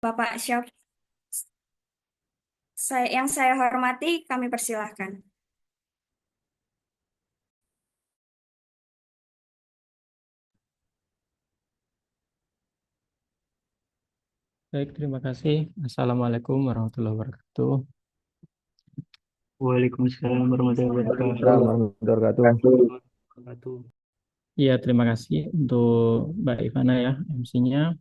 Bapak Syaf, yang saya hormati, kami persilahkan. Baik, terima kasih. Assalamualaikum warahmatullahi wabarakatuh. Waalaikumsalam warahmatullahi Waalaikumsalam wabarakatuh. warahmatullahi wabarakatuh. Wabarakatuh. Iya, terima kasih untuk Mbak Ivana ya, MC-nya.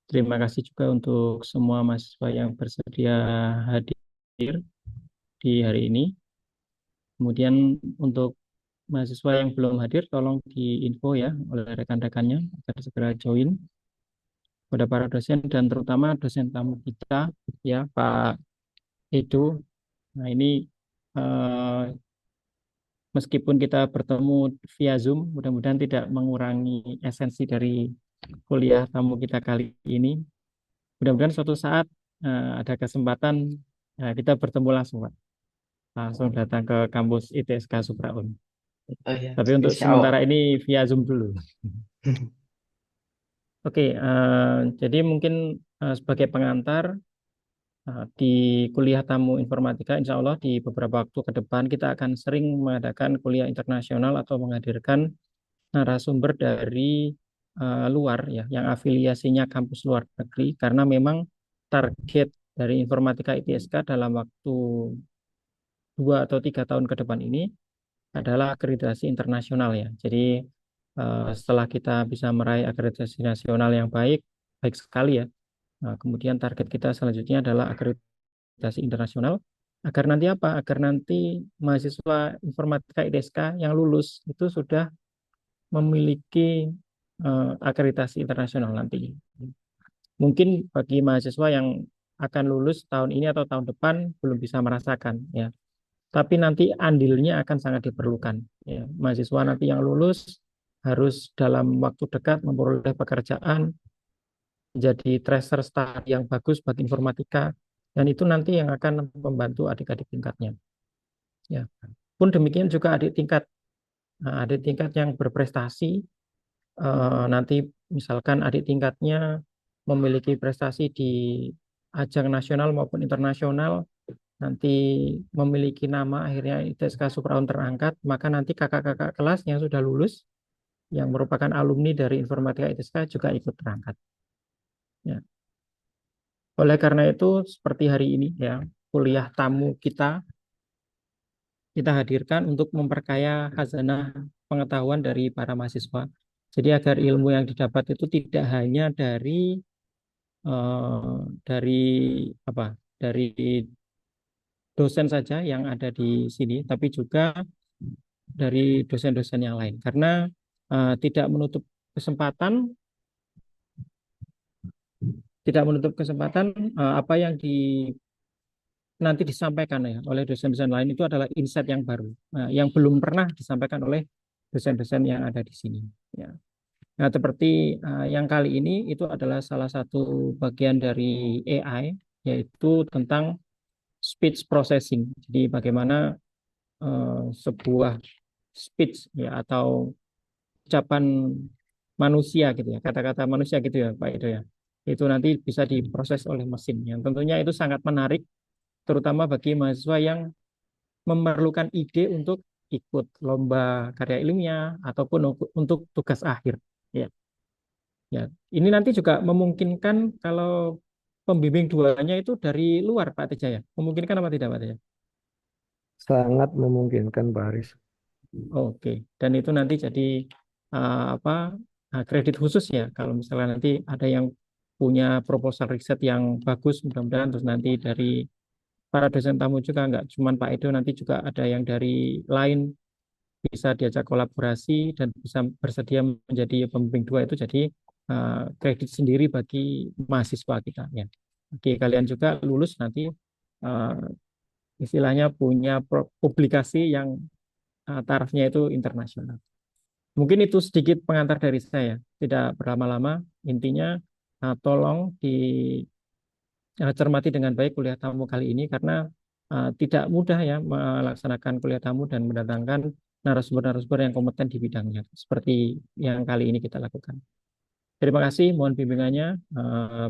Terima kasih juga untuk semua mahasiswa yang bersedia hadir di hari ini. Kemudian untuk mahasiswa yang belum hadir, tolong diinfo ya oleh rekan-rekannya agar segera join pada para dosen dan terutama dosen tamu kita ya, Pak Edo. Nah, ini eh, meskipun kita bertemu via Zoom, mudah-mudahan tidak mengurangi esensi dari kuliah tamu kita kali ini. Mudah-mudahan suatu saat ada kesempatan kita bertemu langsung, Pak. Langsung datang ke kampus ITSK Supraun. Oh ya, Tapi untuk insya Allah. sementara ini via Zoom dulu. Oke, jadi mungkin sebagai pengantar di kuliah tamu informatika, insya Allah di beberapa waktu ke depan kita akan sering mengadakan kuliah internasional atau menghadirkan narasumber dari luar ya, yang afiliasinya kampus luar negeri, karena memang target dari informatika ITSK dalam waktu 2 atau 3 tahun ke depan ini adalah akreditasi internasional ya. Jadi setelah kita bisa meraih akreditasi nasional yang baik, baik sekali ya. Nah, kemudian target kita selanjutnya adalah akreditasi internasional agar nanti apa? Agar nanti mahasiswa informatika ITSK yang lulus itu sudah memiliki akreditasi internasional nanti. Mungkin bagi mahasiswa yang akan lulus tahun ini atau tahun depan belum bisa merasakan ya. Tapi nanti andilnya akan sangat diperlukan ya. Mahasiswa nanti yang lulus harus dalam waktu dekat memperoleh pekerjaan, menjadi tracer start yang bagus bagi informatika, dan itu nanti yang akan membantu adik-adik tingkatnya ya. Pun demikian juga adik tingkat, adik tingkat yang berprestasi, nanti misalkan adik tingkatnya memiliki prestasi di ajang nasional maupun internasional, nanti memiliki nama akhirnya ITSK Supraun terangkat, maka nanti kakak-kakak kelas yang sudah lulus yang merupakan alumni dari informatika ITSK juga ikut terangkat ya. Oleh karena itu seperti hari ini ya, kuliah tamu kita hadirkan untuk memperkaya khazanah pengetahuan dari para mahasiswa. Jadi agar ilmu yang didapat itu tidak hanya dari apa? Dari dosen saja yang ada di sini, tapi juga dari dosen-dosen yang lain. Karena tidak menutup kesempatan, apa yang nanti disampaikan ya oleh dosen-dosen lain itu adalah insight yang baru, yang belum pernah disampaikan oleh dosen-dosen yang ada di sini. Ya. Nah, seperti yang kali ini itu adalah salah satu bagian dari AI, yaitu tentang speech processing. Jadi bagaimana sebuah speech ya atau ucapan manusia gitu ya, kata-kata manusia gitu ya Pak Edo ya. Itu nanti bisa diproses oleh mesin. Yang tentunya itu sangat menarik terutama bagi mahasiswa yang memerlukan ide untuk ikut lomba karya ilmiah ataupun untuk tugas akhir. Ya, ya. Ini nanti juga memungkinkan kalau pembimbing duanya itu dari luar Pak Teja ya. Memungkinkan apa tidak Pak Teja? Sangat memungkinkan Pak Haris. Oke, dan itu nanti jadi apa kredit khusus ya kalau misalnya nanti ada yang punya proposal riset yang bagus, mudah-mudahan terus nanti dari para dosen tamu juga nggak cuman Pak Edo, nanti juga ada yang dari lain bisa diajak kolaborasi dan bisa bersedia menjadi pembimbing dua, itu jadi kredit sendiri bagi mahasiswa kita ya. Oke, kalian juga lulus nanti uh, istilahnya punya publikasi yang tarafnya itu internasional. Mungkin itu sedikit pengantar dari saya, tidak berlama-lama. Intinya tolong dicermati dengan baik kuliah tamu kali ini karena tidak mudah ya melaksanakan kuliah tamu dan mendatangkan narasumber-narasumber yang kompeten di bidangnya seperti yang kali ini kita lakukan. Terima kasih, mohon bimbingannya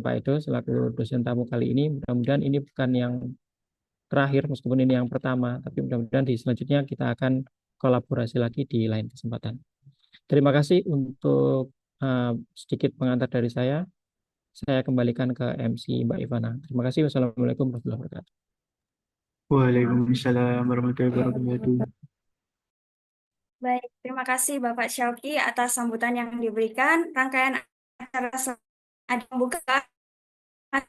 Pak Edo selaku dosen tamu kali ini. Mudah-mudahan ini bukan yang terakhir, meskipun ini yang pertama, tapi mudah-mudahan di selanjutnya kita akan kolaborasi lagi di lain kesempatan. Terima kasih untuk sedikit pengantar dari saya. Saya kembalikan ke MC Mbak Ivana. Terima kasih. Wassalamualaikum warahmatullahi wabarakatuh. Waalaikumsalam warahmatullahi wabarakatuh. Baik, terima kasih Bapak Syauki atas sambutan yang diberikan. Rangkaian acara ada membuka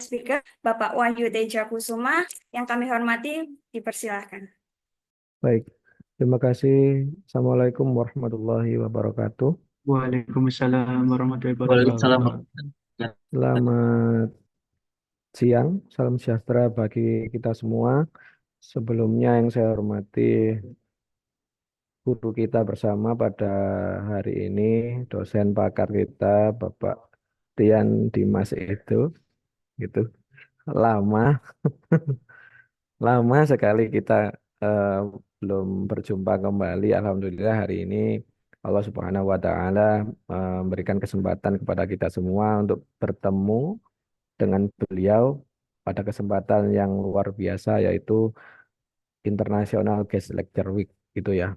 speaker Bapak Wahyu Teja Kusuma. Yang kami hormati, dipersilahkan. Baik, terima kasih. Assalamualaikum warahmatullahi wabarakatuh. Waalaikumsalam warahmatullahi Waalaikumsalam. wabarakatuh. Selamat siang, salam sejahtera bagi kita semua. Sebelumnya yang saya hormati guru kita bersama pada hari ini, dosen pakar kita, Bapak Tian Dimas itu, gitu. Lama, lama sekali kita eh, belum berjumpa kembali. Alhamdulillah hari ini Allah Subhanahu wa Ta'ala memberikan kesempatan kepada kita semua untuk bertemu dengan beliau pada kesempatan yang luar biasa, yaitu International Guest Lecture Week gitu ya.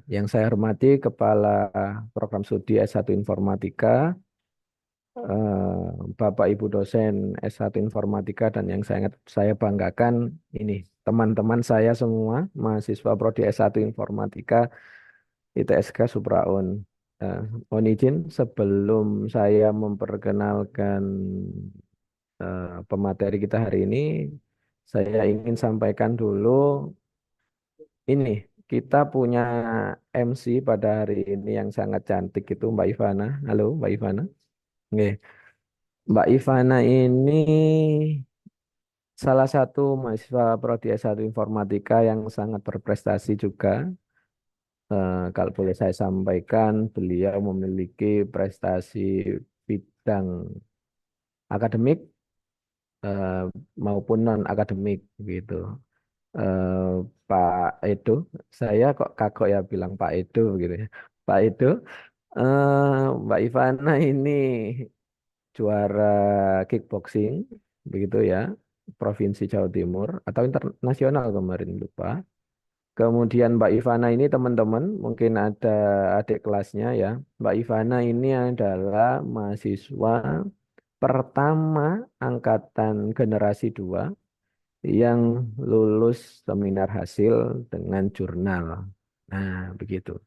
Yang saya hormati Kepala Program Studi S1 Informatika, Bapak Ibu dosen S1 Informatika, dan yang saya banggakan ini teman-teman saya semua mahasiswa Prodi S1 Informatika ITSK Supraun. Mohon izin sebelum saya memperkenalkan pemateri kita hari ini, saya ingin sampaikan dulu ini, kita punya MC pada hari ini yang sangat cantik itu Mbak Ivana. Halo Mbak Ivana. Oke. Mbak Ivana ini salah satu mahasiswa Prodi S1 Informatika yang sangat berprestasi juga. Kalau boleh saya sampaikan, beliau memiliki prestasi bidang akademik eh, maupun non akademik gitu. eh, Pak Edo, saya kok kagok ya bilang Pak Edo gitu ya. Pak Edo, Mbak Ivana ini juara kickboxing, begitu ya, Provinsi Jawa Timur atau internasional kemarin lupa. Kemudian Mbak Ivana ini teman-teman, mungkin ada adik kelasnya ya. Mbak Ivana ini adalah mahasiswa pertama angkatan generasi 2 yang lulus seminar hasil dengan jurnal. Nah, begitu.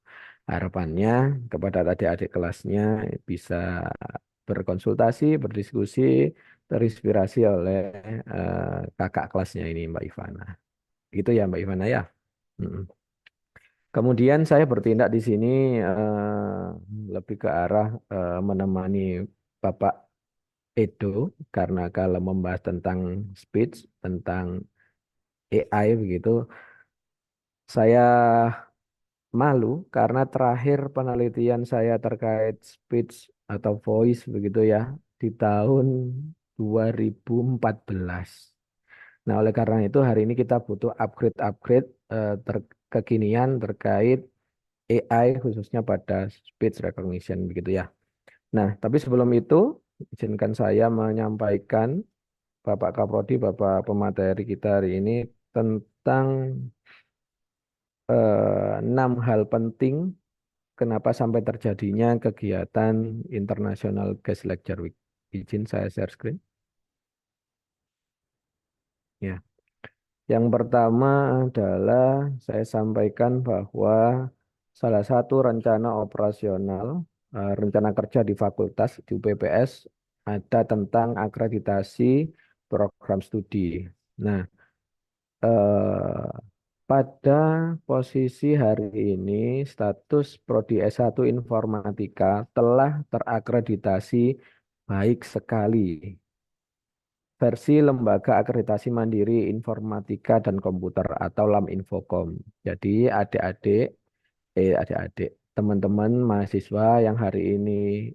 Harapannya kepada adik-adik kelasnya bisa berkonsultasi, berdiskusi, terinspirasi oleh kakak kelasnya ini, Mbak Ivana. Gitu ya, Mbak Ivana ya. Mm. Kemudian saya bertindak di sini lebih ke arah menemani Bapak Edo, karena kalau membahas tentang speech, tentang AI begitu, saya malu karena terakhir penelitian saya terkait speech atau voice begitu ya di tahun 2014. Nah, oleh karena itu hari ini kita butuh upgrade-upgrade kekinian terkait AI khususnya pada speech recognition begitu ya. Nah, tapi sebelum itu izinkan saya menyampaikan Bapak Kaprodi, Bapak pemateri kita hari ini tentang 6 hal penting kenapa sampai terjadinya kegiatan International Guest Lecture Week. Izin saya share screen. Ya. Yang pertama adalah saya sampaikan bahwa salah satu rencana operasional, rencana kerja di fakultas di UPPS ada tentang akreditasi program studi. Nah, eh, pada posisi hari ini, status Prodi S1 Informatika telah terakreditasi baik sekali. Versi Lembaga Akreditasi Mandiri Informatika dan Komputer atau LAM-Infocom. Jadi adik-adik, teman-teman mahasiswa yang hari ini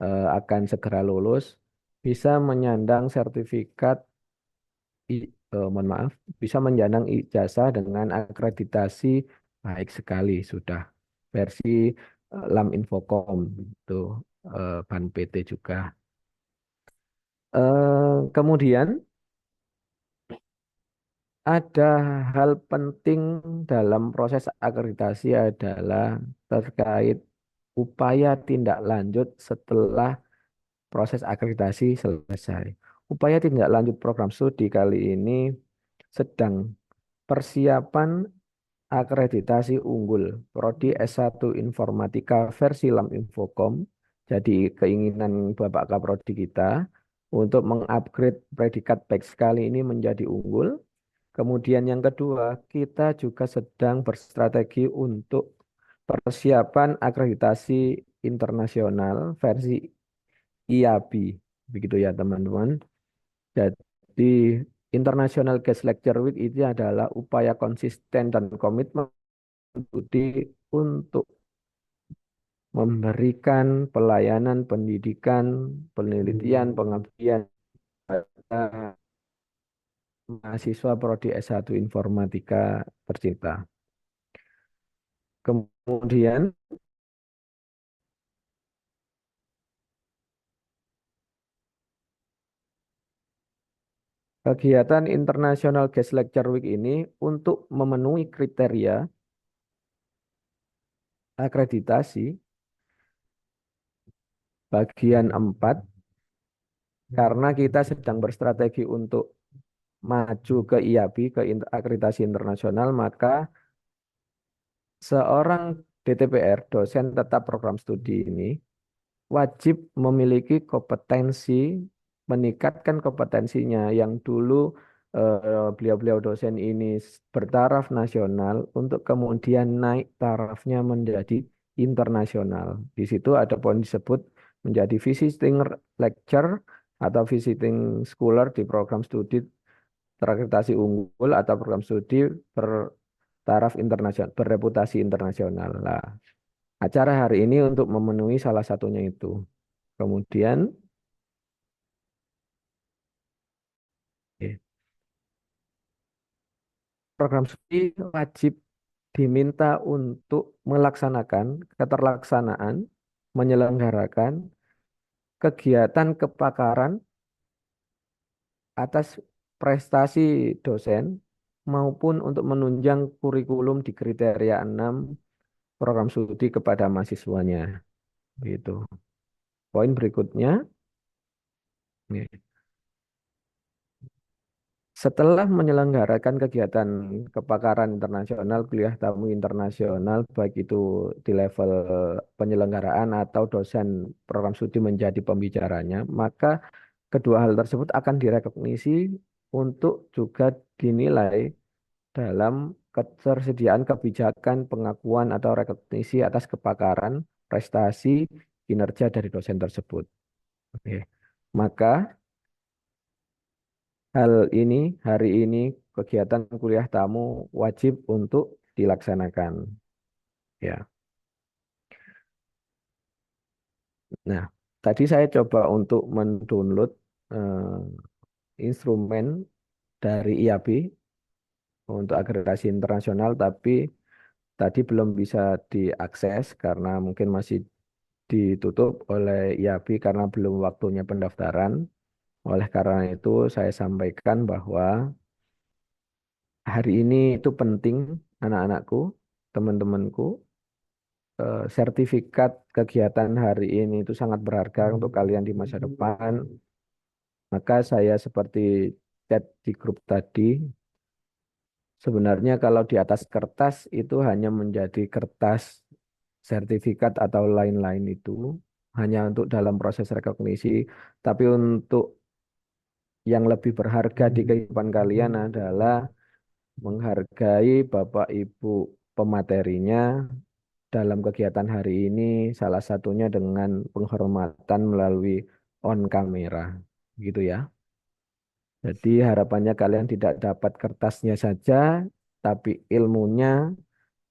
akan segera lulus, bisa menyandang sertifikat mohon maaf, bisa menyandang ijazah dengan akreditasi baik sekali sudah versi LAM Infocom itu. Ban PT juga. Kemudian ada hal penting dalam proses akreditasi adalah terkait upaya tindak lanjut setelah proses akreditasi selesai. Upaya tindak lanjut program studi kali ini sedang persiapan akreditasi unggul Prodi S1 Informatika versi LAM Infokom. Jadi keinginan Bapak Kaprodi kita untuk mengupgrade predikat baik sekali ini menjadi unggul. Kemudian yang kedua, kita juga sedang berstrategi untuk persiapan akreditasi internasional versi IAB. Begitu ya teman-teman. Jadi International Guest Lecture Week itu adalah upaya konsisten dan komitmen studi untuk memberikan pelayanan pendidikan, penelitian, pengabdian pada mahasiswa Prodi S1 Informatika tercinta. Kemudian kegiatan International Guest Lecture Week ini untuk memenuhi kriteria akreditasi bagian 4 karena kita sedang berstrategi untuk maju ke IAB, ke akreditasi internasional, maka seorang DTPR, dosen tetap program studi ini, wajib memiliki kompetensi, meningkatkan kompetensinya yang dulu beliau-beliau dosen ini bertaraf nasional untuk kemudian naik tarafnya menjadi internasional. Di situ ada poin disebut menjadi visiting lecture atau visiting scholar di program studi terakreditasi unggul atau program studi bertaraf internasional, bereputasi internasional. Nah, acara hari ini untuk memenuhi salah satunya itu. Kemudian, program studi wajib diminta untuk melaksanakan keterlaksanaan, menyelenggarakan kegiatan kepakaran atas prestasi dosen maupun untuk menunjang kurikulum di kriteria 6 program studi kepada mahasiswanya. Gitu. Poin berikutnya, nih. Setelah menyelenggarakan kegiatan kepakaran internasional, kuliah tamu internasional, baik itu di level penyelenggaraan atau dosen program studi menjadi pembicaranya, maka kedua hal tersebut akan direkognisi untuk juga dinilai dalam ketersediaan kebijakan pengakuan atau rekognisi atas kepakaran, prestasi, kinerja dari dosen tersebut. Oke. Maka hari ini kegiatan kuliah tamu wajib untuk dilaksanakan. Ya. Nah, tadi saya coba untuk mendownload instrumen dari IAB untuk akreditasi internasional, tapi tadi belum bisa diakses karena mungkin masih ditutup oleh IAB karena belum waktunya pendaftaran. Oleh karena itu, saya sampaikan bahwa hari ini itu penting, anak-anakku, teman-temanku, sertifikat kegiatan hari ini itu sangat berharga untuk kalian di masa depan. Maka saya seperti chat di grup tadi, sebenarnya kalau di atas kertas itu hanya menjadi kertas sertifikat atau lain-lain itu, hanya untuk dalam proses rekognisi, tapi untuk yang lebih berharga di kehidupan kalian adalah menghargai Bapak Ibu pematerinya dalam kegiatan hari ini, salah satunya dengan penghormatan melalui on kamera, gitu ya. Jadi harapannya kalian tidak dapat kertasnya saja, tapi ilmunya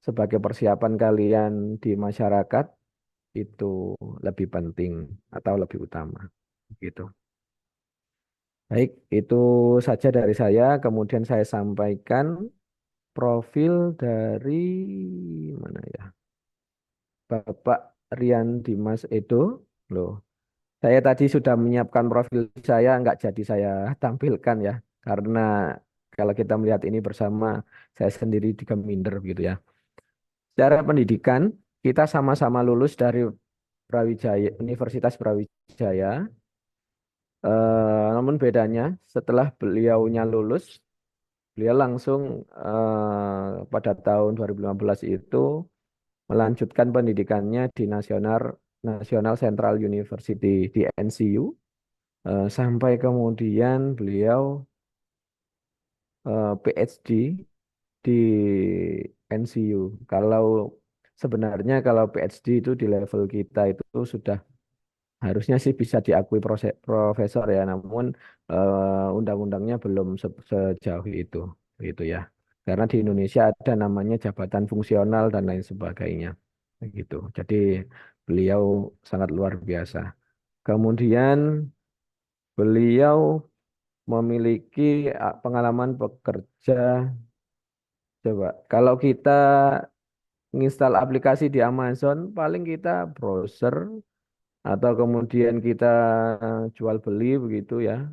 sebagai persiapan kalian di masyarakat itu lebih penting atau lebih utama, gitu. Baik, itu saja dari saya. Kemudian saya sampaikan profil dari mana ya? Bapak Rian Dimas Edo. Loh, saya tadi sudah menyiapkan profil saya, nggak jadi saya tampilkan ya, karena kalau kita melihat ini bersama, saya sendiri juga minder gitu ya. Secara pendidikan, kita sama-sama lulus dari Brawijaya, Universitas Brawijaya. Namun bedanya, setelah beliaunya lulus, beliau langsung pada tahun 2015 itu melanjutkan pendidikannya di National Central University di NCU. Sampai kemudian beliau PhD di NCU. Kalau sebenarnya kalau PhD itu di level kita itu sudah harusnya sih bisa diakui profesor ya, namun undang-undangnya belum sejauh itu, gitu ya. Karena di Indonesia ada namanya jabatan fungsional dan lain sebagainya, gitu. Jadi beliau sangat luar biasa. Kemudian beliau memiliki pengalaman bekerja. Coba, kalau kita menginstal aplikasi di Amazon, paling kita browser atau kemudian kita jual beli begitu ya.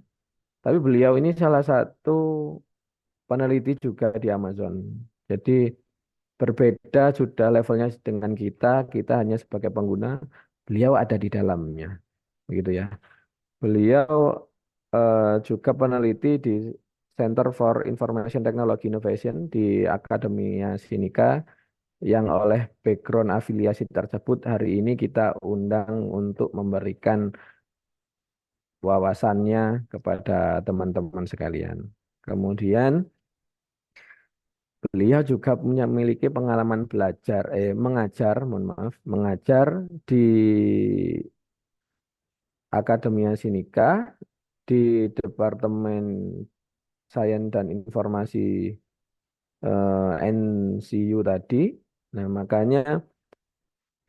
Tapi beliau ini salah satu peneliti juga di Amazon. Jadi berbeda sudah levelnya dengan kita hanya sebagai pengguna, beliau ada di dalamnya, begitu ya. Beliau juga peneliti di Center for Information Technology Innovation di Akademia Sinika yang oleh background afiliasi tersebut hari ini kita undang untuk memberikan wawasannya kepada teman-teman sekalian. Kemudian beliau juga punya memiliki pengalaman mengajar, mohon maaf, mengajar di Akademia Sinika di Departemen Sains dan Informasi NCU tadi. Nah, makanya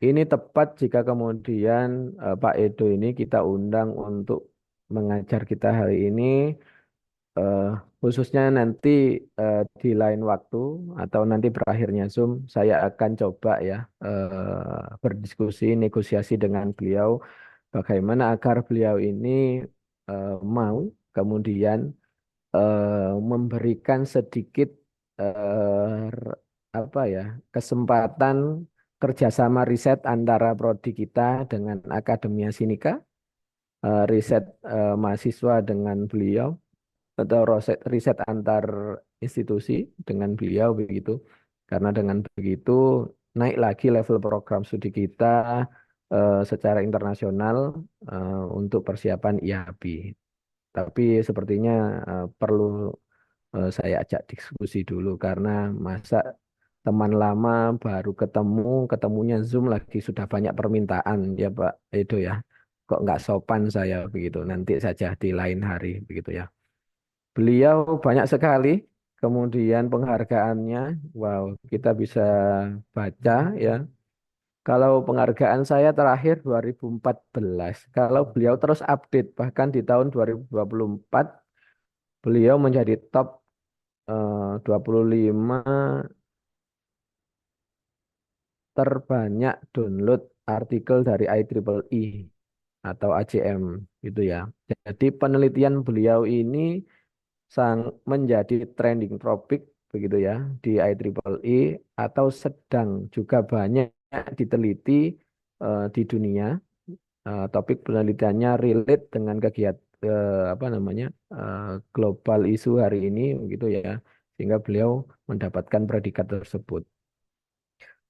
ini tepat jika kemudian Pak Edo ini kita undang untuk mengajar kita hari ini, eh, khususnya nanti di lain waktu atau nanti berakhirnya Zoom, saya akan coba ya berdiskusi, negosiasi dengan beliau bagaimana agar beliau ini mau kemudian memberikan sedikit apa ya kesempatan kerjasama riset antara prodi kita dengan Akademia Sinika, riset mahasiswa dengan beliau atau riset antar institusi dengan beliau begitu. Karena dengan begitu naik lagi level program studi kita secara internasional untuk persiapan IAB. Tapi sepertinya perlu saya ajak diskusi dulu karena masa teman lama baru ketemunya Zoom lagi sudah banyak permintaan ya Pak Edo ya. Kok nggak sopan saya begitu. Nanti saja di lain hari begitu ya. Beliau banyak sekali, kemudian penghargaannya, wow, kita bisa baca ya. Kalau penghargaan saya terakhir 2014, kalau beliau terus update, bahkan di tahun 2024, beliau menjadi top 25 terbanyak download artikel dari IEEE atau ACM gitu ya. Jadi penelitian beliau ini menjadi trending topik begitu ya di IEEE atau sedang juga banyak diteliti di dunia. Topik penelitiannya relate dengan kegiatan apa namanya global isu hari ini begitu ya, sehingga beliau mendapatkan predikat tersebut.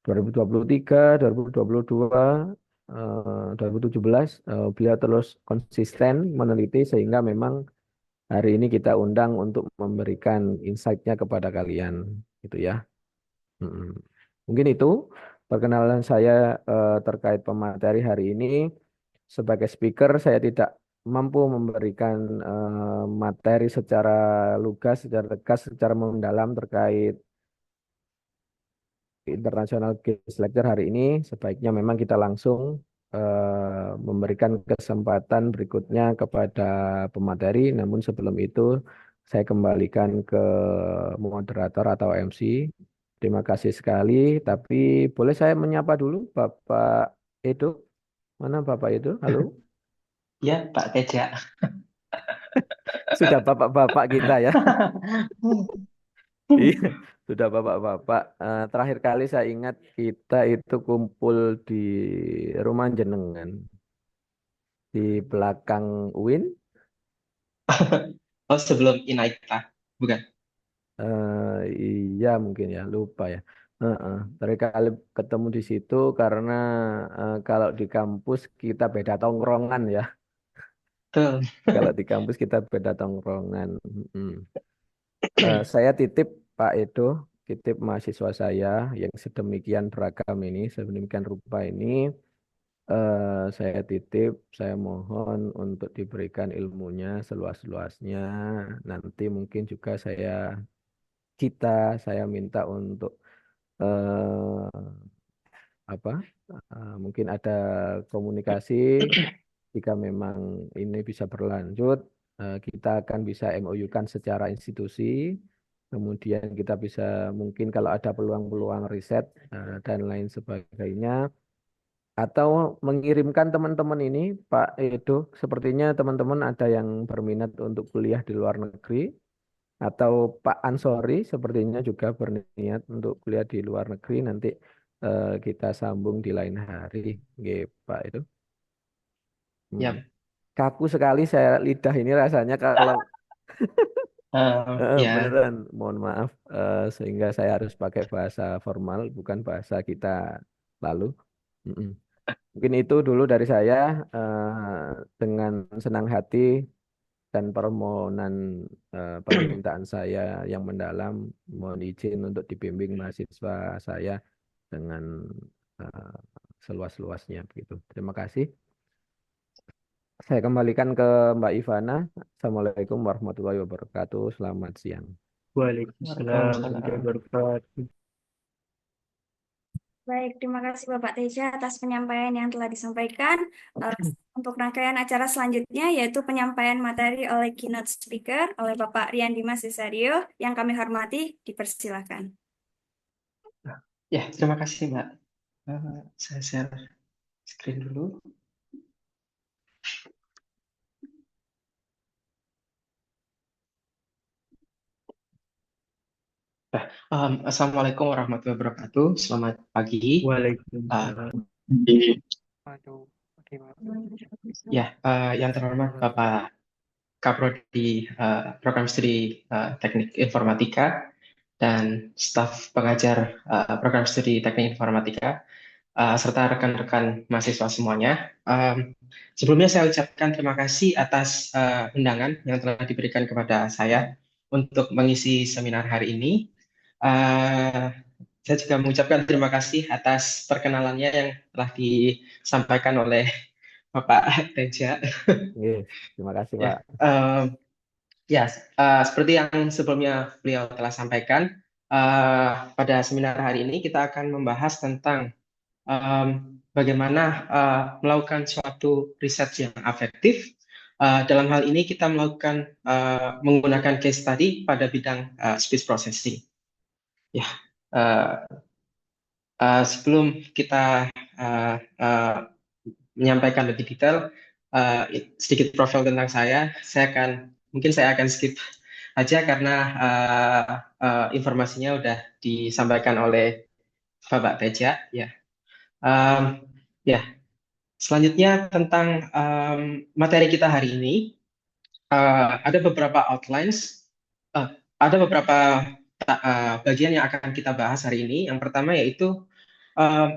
2023, 2022, 2017 beliau terus konsisten meneliti sehingga memang hari ini kita undang untuk memberikan insight-nya kepada kalian, gitu ya. Mm-mm. Mungkin itu perkenalan saya terkait pemateri hari ini. Sebagai speaker, saya tidak mampu memberikan materi secara lugas, secara tegas, secara mendalam terkait International Guest Lecture hari ini. Sebaiknya memang kita langsung memberikan kesempatan berikutnya kepada pemateri. Namun sebelum itu, saya kembalikan ke moderator atau MC. Terima kasih sekali. Tapi boleh saya menyapa dulu Bapak Edo? Mana Bapak itu? Halo? Ya, Pak Teja. Sudah bapak-bapak kita ya. Iya, sudah bapak-bapak. Terakhir kali saya ingat kita itu kumpul di rumah jenengan di belakang UIN. Oh, sebelum Inaita, bukan? Iya mungkin ya, lupa ya. Terakhir kali ketemu di situ karena kalau di kampus kita beda tongkrongan ya. Betul. Kalau di kampus kita beda tongkrongan. Mm. Saya titip Pak Edo, titip mahasiswa saya yang sedemikian beragam ini, sedemikian rupa ini. Saya titip, saya mohon untuk diberikan ilmunya seluas-luasnya. Nanti mungkin juga saya minta untuk eh, apa? Mungkin ada komunikasi jika memang ini bisa berlanjut, kita akan bisa MOU-kan secara institusi. Kemudian kita bisa mungkin kalau ada peluang-peluang riset dan lain sebagainya atau mengirimkan teman-teman ini, Pak Edo, sepertinya teman-teman ada yang berminat untuk kuliah di luar negeri, atau Pak Ansori sepertinya juga berniat untuk kuliah di luar negeri. Nanti kita sambung di lain hari, Nggih, Pak Edo. Hmm. Ya, Kaku sekali saya lidah ini rasanya kalau ya, beneran, mohon maaf, sehingga saya harus pakai bahasa formal, bukan bahasa kita lalu. Mm-mm. Mungkin itu dulu dari saya, dengan senang hati dan permohonan permintaan saya yang mendalam, mohon izin untuk dibimbing mahasiswa saya dengan eh, seluas-luasnya begitu. Terima kasih. Saya kembalikan ke Mbak Ivana. Assalamualaikum warahmatullahi wabarakatuh. Selamat siang. Waalaikumsalam warahmatullahi wabarakatuh. Baik, terima kasih Bapak Teja atas penyampaian yang telah disampaikan. Eh, Untuk rangkaian acara selanjutnya yaitu penyampaian materi oleh keynote speaker oleh Bapak Rian Dimas Cesario yang kami hormati, dipersilakan. ya, terima kasih, Mbak. Saya share screen dulu. Assalamualaikum warahmatullahi wabarakatuh. Selamat pagi. Waalaikumsalam. Ya, yang terhormat Bapak Kaprodi Program Studi Teknik Informatika dan staf pengajar Program Studi Teknik Informatika serta rekan-rekan mahasiswa semuanya. Sebelumnya saya ucapkan terima kasih atas undangan yang telah diberikan kepada saya untuk mengisi seminar hari ini. Saya juga mengucapkan terima kasih atas perkenalannya yang telah disampaikan oleh Bapak Teja. Nggih, terima kasih, Ya, Pak. ya, seperti yang sebelumnya beliau telah sampaikan, pada seminar hari ini kita akan membahas tentang bagaimana melakukan suatu riset yang efektif. Dalam hal ini kita melakukan menggunakan case study pada bidang speech processing. Ya, sebelum kita menyampaikan lebih detail, sedikit profil tentang saya mungkin saya akan skip aja karena informasinya udah disampaikan oleh Bapak Teja. Ya, ya. Selanjutnya tentang materi kita hari ini, ada beberapa outlines, ada beberapa bagian yang akan kita bahas hari ini. Yang pertama yaitu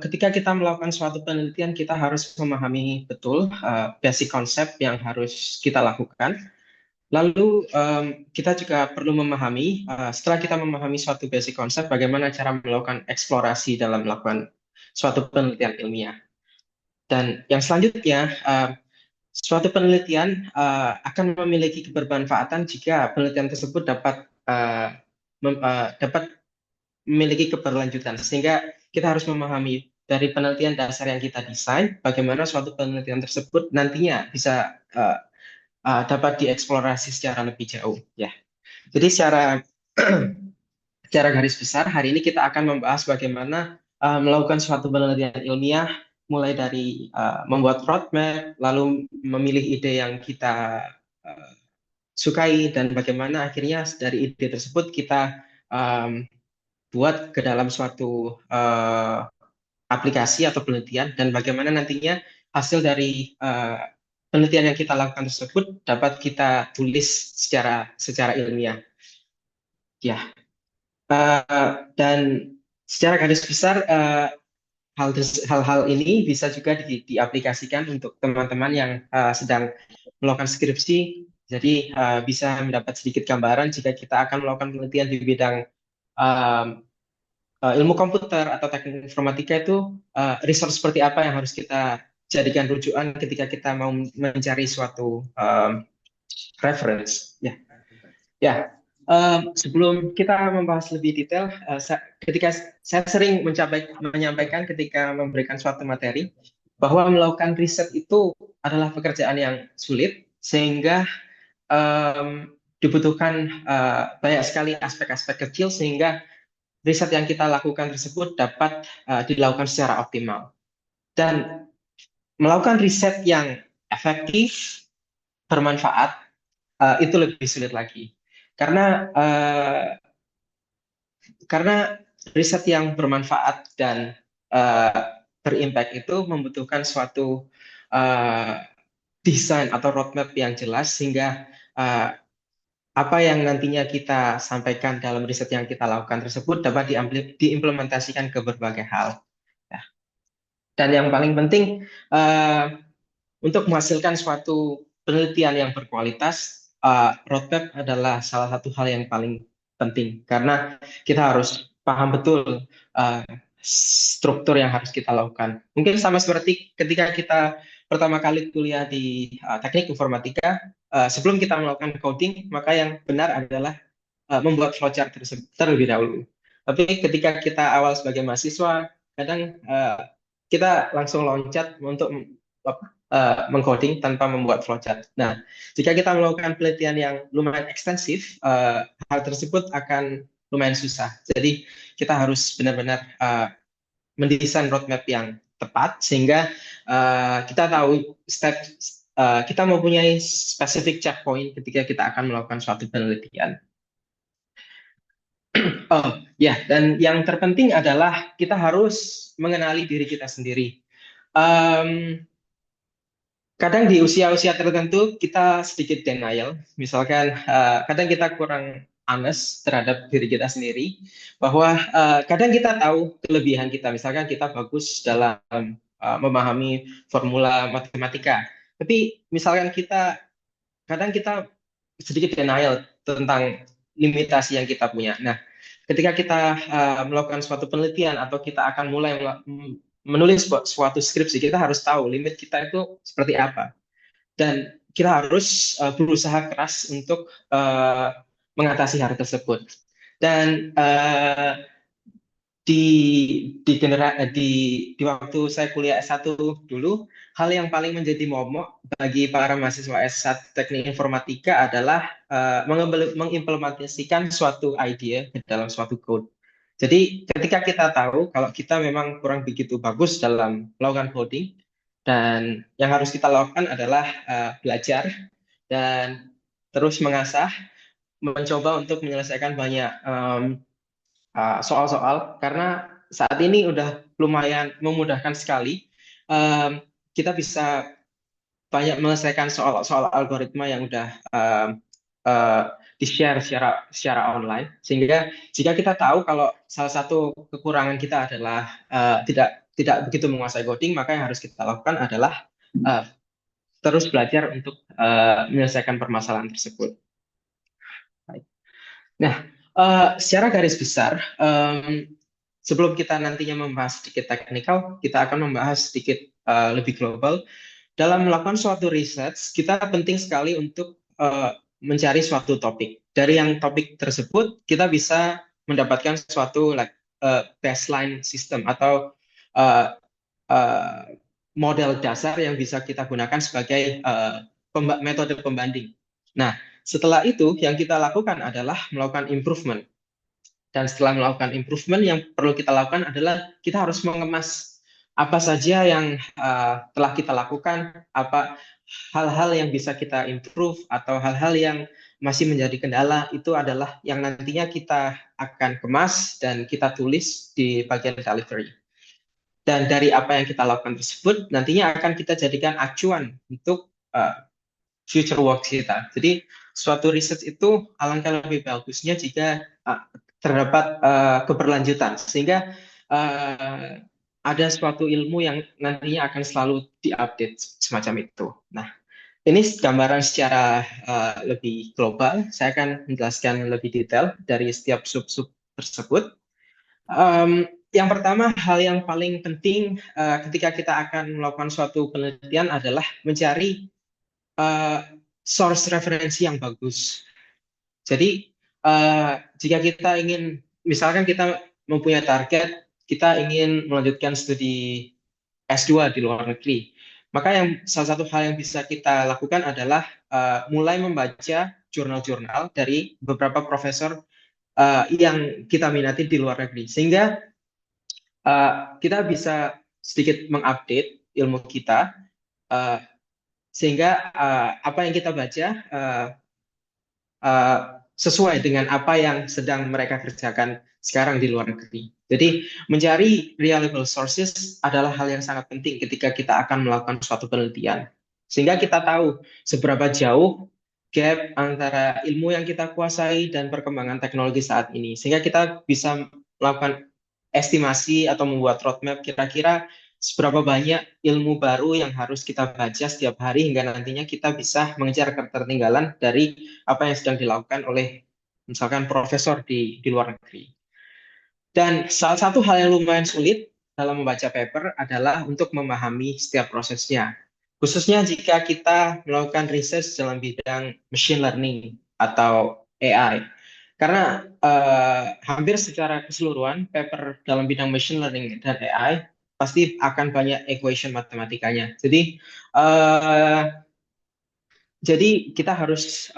ketika kita melakukan suatu penelitian, kita harus memahami betul basic konsep yang harus kita lakukan. Lalu kita juga perlu memahami, setelah kita memahami suatu basic konsep, bagaimana cara melakukan eksplorasi dalam melakukan suatu penelitian ilmiah. Dan yang selanjutnya, suatu penelitian akan memiliki kebermanfaatan jika penelitian tersebut dapat memiliki keberlanjutan, sehingga kita harus memahami dari penelitian dasar yang kita desain, bagaimana suatu penelitian tersebut nantinya bisa dapat dieksplorasi secara lebih jauh. Ya, jadi secara garis besar hari ini kita akan membahas bagaimana melakukan suatu penelitian ilmiah mulai dari membuat roadmap, lalu memilih ide yang kita sukai, dan bagaimana akhirnya dari ide tersebut kita buat ke dalam suatu aplikasi atau penelitian, dan bagaimana nantinya hasil dari penelitian yang kita lakukan tersebut dapat kita tulis secara ilmiah. Ya, dan secara garis besar hal-hal ini bisa juga diaplikasikan untuk teman-teman yang sedang melakukan skripsi. Jadi bisa mendapat sedikit gambaran jika kita akan melakukan penelitian di bidang ilmu komputer atau teknik informatika itu resource seperti apa yang harus kita jadikan rujukan ketika kita mau mencari suatu reference. Ya. Sebelum kita membahas lebih detail, ketika saya sering menyampaikan ketika memberikan suatu materi bahwa melakukan riset itu adalah pekerjaan yang sulit, sehingga dibutuhkan banyak sekali aspek-aspek kecil sehingga riset yang kita lakukan tersebut dapat dilakukan secara optimal. Dan melakukan riset yang efektif, bermanfaat, itu lebih sulit lagi. Karena riset yang bermanfaat dan berimpact itu membutuhkan suatu desain atau roadmap yang jelas, sehingga apa yang nantinya kita sampaikan dalam riset yang kita lakukan tersebut dapat diimplementasikan ke berbagai hal. Dan yang paling penting, untuk menghasilkan suatu penelitian yang berkualitas, roadmap adalah salah satu hal yang paling penting, karena kita harus paham betul struktur yang harus kita lakukan. Mungkin sama seperti ketika kita pertama kali kuliah di teknik informatika, sebelum kita melakukan coding, maka yang benar adalah membuat flowchart terlebih dahulu. Tapi ketika kita awal sebagai mahasiswa, kadang kita langsung loncat untuk mengcoding tanpa membuat flowchart. Nah, jika kita melakukan penelitian yang lumayan ekstensif, hal tersebut akan lumayan susah. Jadi kita harus benar-benar mendesain roadmap yang tepat, sehingga kita tahu kita mempunyai spesifik checkpoint ketika kita akan melakukan suatu penelitian. Dan yang terpenting adalah kita harus mengenali diri kita sendiri. Kadang di usia-usia tertentu kita sedikit denial, misalkan kadang kita kurang honest terhadap diri kita sendiri, bahwa kadang kita tahu kelebihan kita, misalkan kita bagus dalam memahami formula matematika, tapi misalkan kadang kita sedikit denial tentang limitasi yang kita punya. Nah, ketika kita melakukan suatu penelitian atau kita akan mulai menulis suatu skripsi, kita harus tahu limit kita itu seperti apa. Dan kita harus berusaha keras untuk mengatasi hal tersebut. Dan di waktu saya kuliah S1 dulu, hal yang paling menjadi momok bagi para mahasiswa S1 teknik informatika adalah mengimplementasikan suatu ide ke dalam suatu code. Jadi ketika kita tahu kalau kita memang kurang begitu bagus dalam melakukan coding, dan yang harus kita lakukan adalah belajar dan terus mengasah, mencoba untuk menyelesaikan banyak soal-soal, karena saat ini udah lumayan memudahkan sekali. Kita bisa banyak menyelesaikan soal-soal algoritma yang udah di-share secara online, sehingga jika kita tahu kalau salah satu kekurangan kita adalah tidak begitu menguasai coding, maka yang harus kita lakukan adalah terus belajar untuk menyelesaikan permasalahan tersebut. Nah, secara garis besar, sebelum kita nantinya membahas sedikit teknikal, kita akan membahas sedikit lebih global. Dalam melakukan suatu riset, kita penting sekali untuk mencari suatu topik. Dari yang topik tersebut, kita bisa mendapatkan suatu baseline system atau model dasar yang bisa kita gunakan sebagai metode pembanding. Nah, setelah itu yang kita lakukan adalah melakukan improvement. Dan setelah melakukan improvement, yang perlu kita lakukan adalah kita harus mengemas apa saja yang telah kita lakukan, apa hal-hal yang bisa kita improve atau hal-hal yang masih menjadi kendala, itu adalah yang nantinya kita akan kemas dan kita tulis di bagian delivery. Dan dari apa yang kita lakukan tersebut nantinya akan kita jadikan acuan untuk future work kita. Jadi suatu riset itu alangkah lebih bagusnya jika terdapat keberlanjutan, sehingga ada suatu ilmu yang nantinya akan selalu diupdate semacam itu. Nah, ini gambaran secara lebih global. Saya akan menjelaskan lebih detail dari setiap sub-sub tersebut. Yang pertama, hal yang paling penting ketika kita akan melakukan suatu penelitian adalah mencari source referensi yang bagus. Jadi jika kita ingin, misalkan kita mempunyai target, kita ingin melanjutkan studi S2 di luar negeri, maka salah satu hal yang bisa kita lakukan adalah mulai membaca jurnal-jurnal dari beberapa profesor yang kita minati di luar negeri, sehingga kita bisa sedikit mengupdate ilmu kita, sehingga apa yang kita baca sesuai dengan apa yang sedang mereka kerjakan sekarang di luar negeri. Jadi mencari reliable sources adalah hal yang sangat penting ketika kita akan melakukan suatu penelitian. Sehingga kita tahu seberapa jauh gap antara ilmu yang kita kuasai dan perkembangan teknologi saat ini. Sehingga kita bisa melakukan estimasi atau membuat roadmap kira-kira seberapa banyak ilmu baru yang harus kita baca setiap hari hingga nantinya kita bisa mengejar ketertinggalan dari apa yang sedang dilakukan oleh misalkan profesor di luar negeri. Dan salah satu hal yang lumayan sulit dalam membaca paper adalah untuk memahami setiap prosesnya. Khususnya jika kita melakukan riset dalam bidang machine learning atau AI. Karena hampir secara keseluruhan paper dalam bidang machine learning dan AI pasti akan banyak equation matematikanya. Jadi kita harus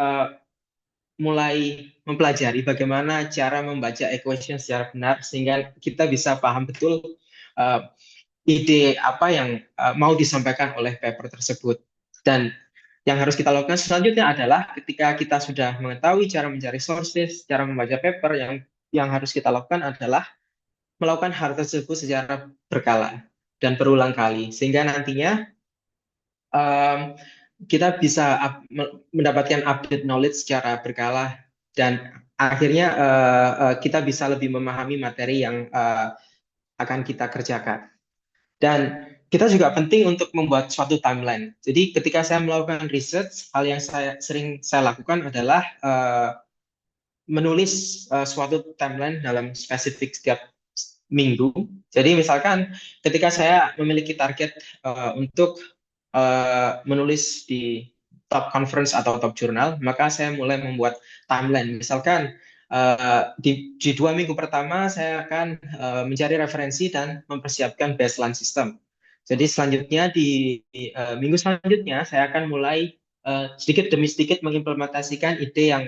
mulai mempelajari bagaimana cara membaca equation secara benar sehingga kita bisa paham betul ide apa yang mau disampaikan oleh paper tersebut. Dan yang harus kita lakukan selanjutnya adalah ketika kita sudah mengetahui cara mencari sources, cara membaca paper, yang harus kita lakukan adalah melakukan hal tersebut secara berkala dan berulang kali, sehingga nantinya kita bisa mendapatkan update knowledge secara berkala dan akhirnya kita bisa lebih memahami materi yang akan kita kerjakan. Dan kita juga penting untuk membuat suatu timeline. Jadi ketika saya melakukan research, hal yang sering saya lakukan adalah menulis suatu timeline dalam spesifik setiap minggu. Jadi misalkan ketika saya memiliki target untuk menulis di top conference atau top jurnal, maka saya mulai membuat timeline. Misalkan di 2 minggu pertama saya akan mencari referensi dan mempersiapkan baseline system. Jadi selanjutnya di minggu selanjutnya saya akan mulai sedikit demi sedikit mengimplementasikan ide yang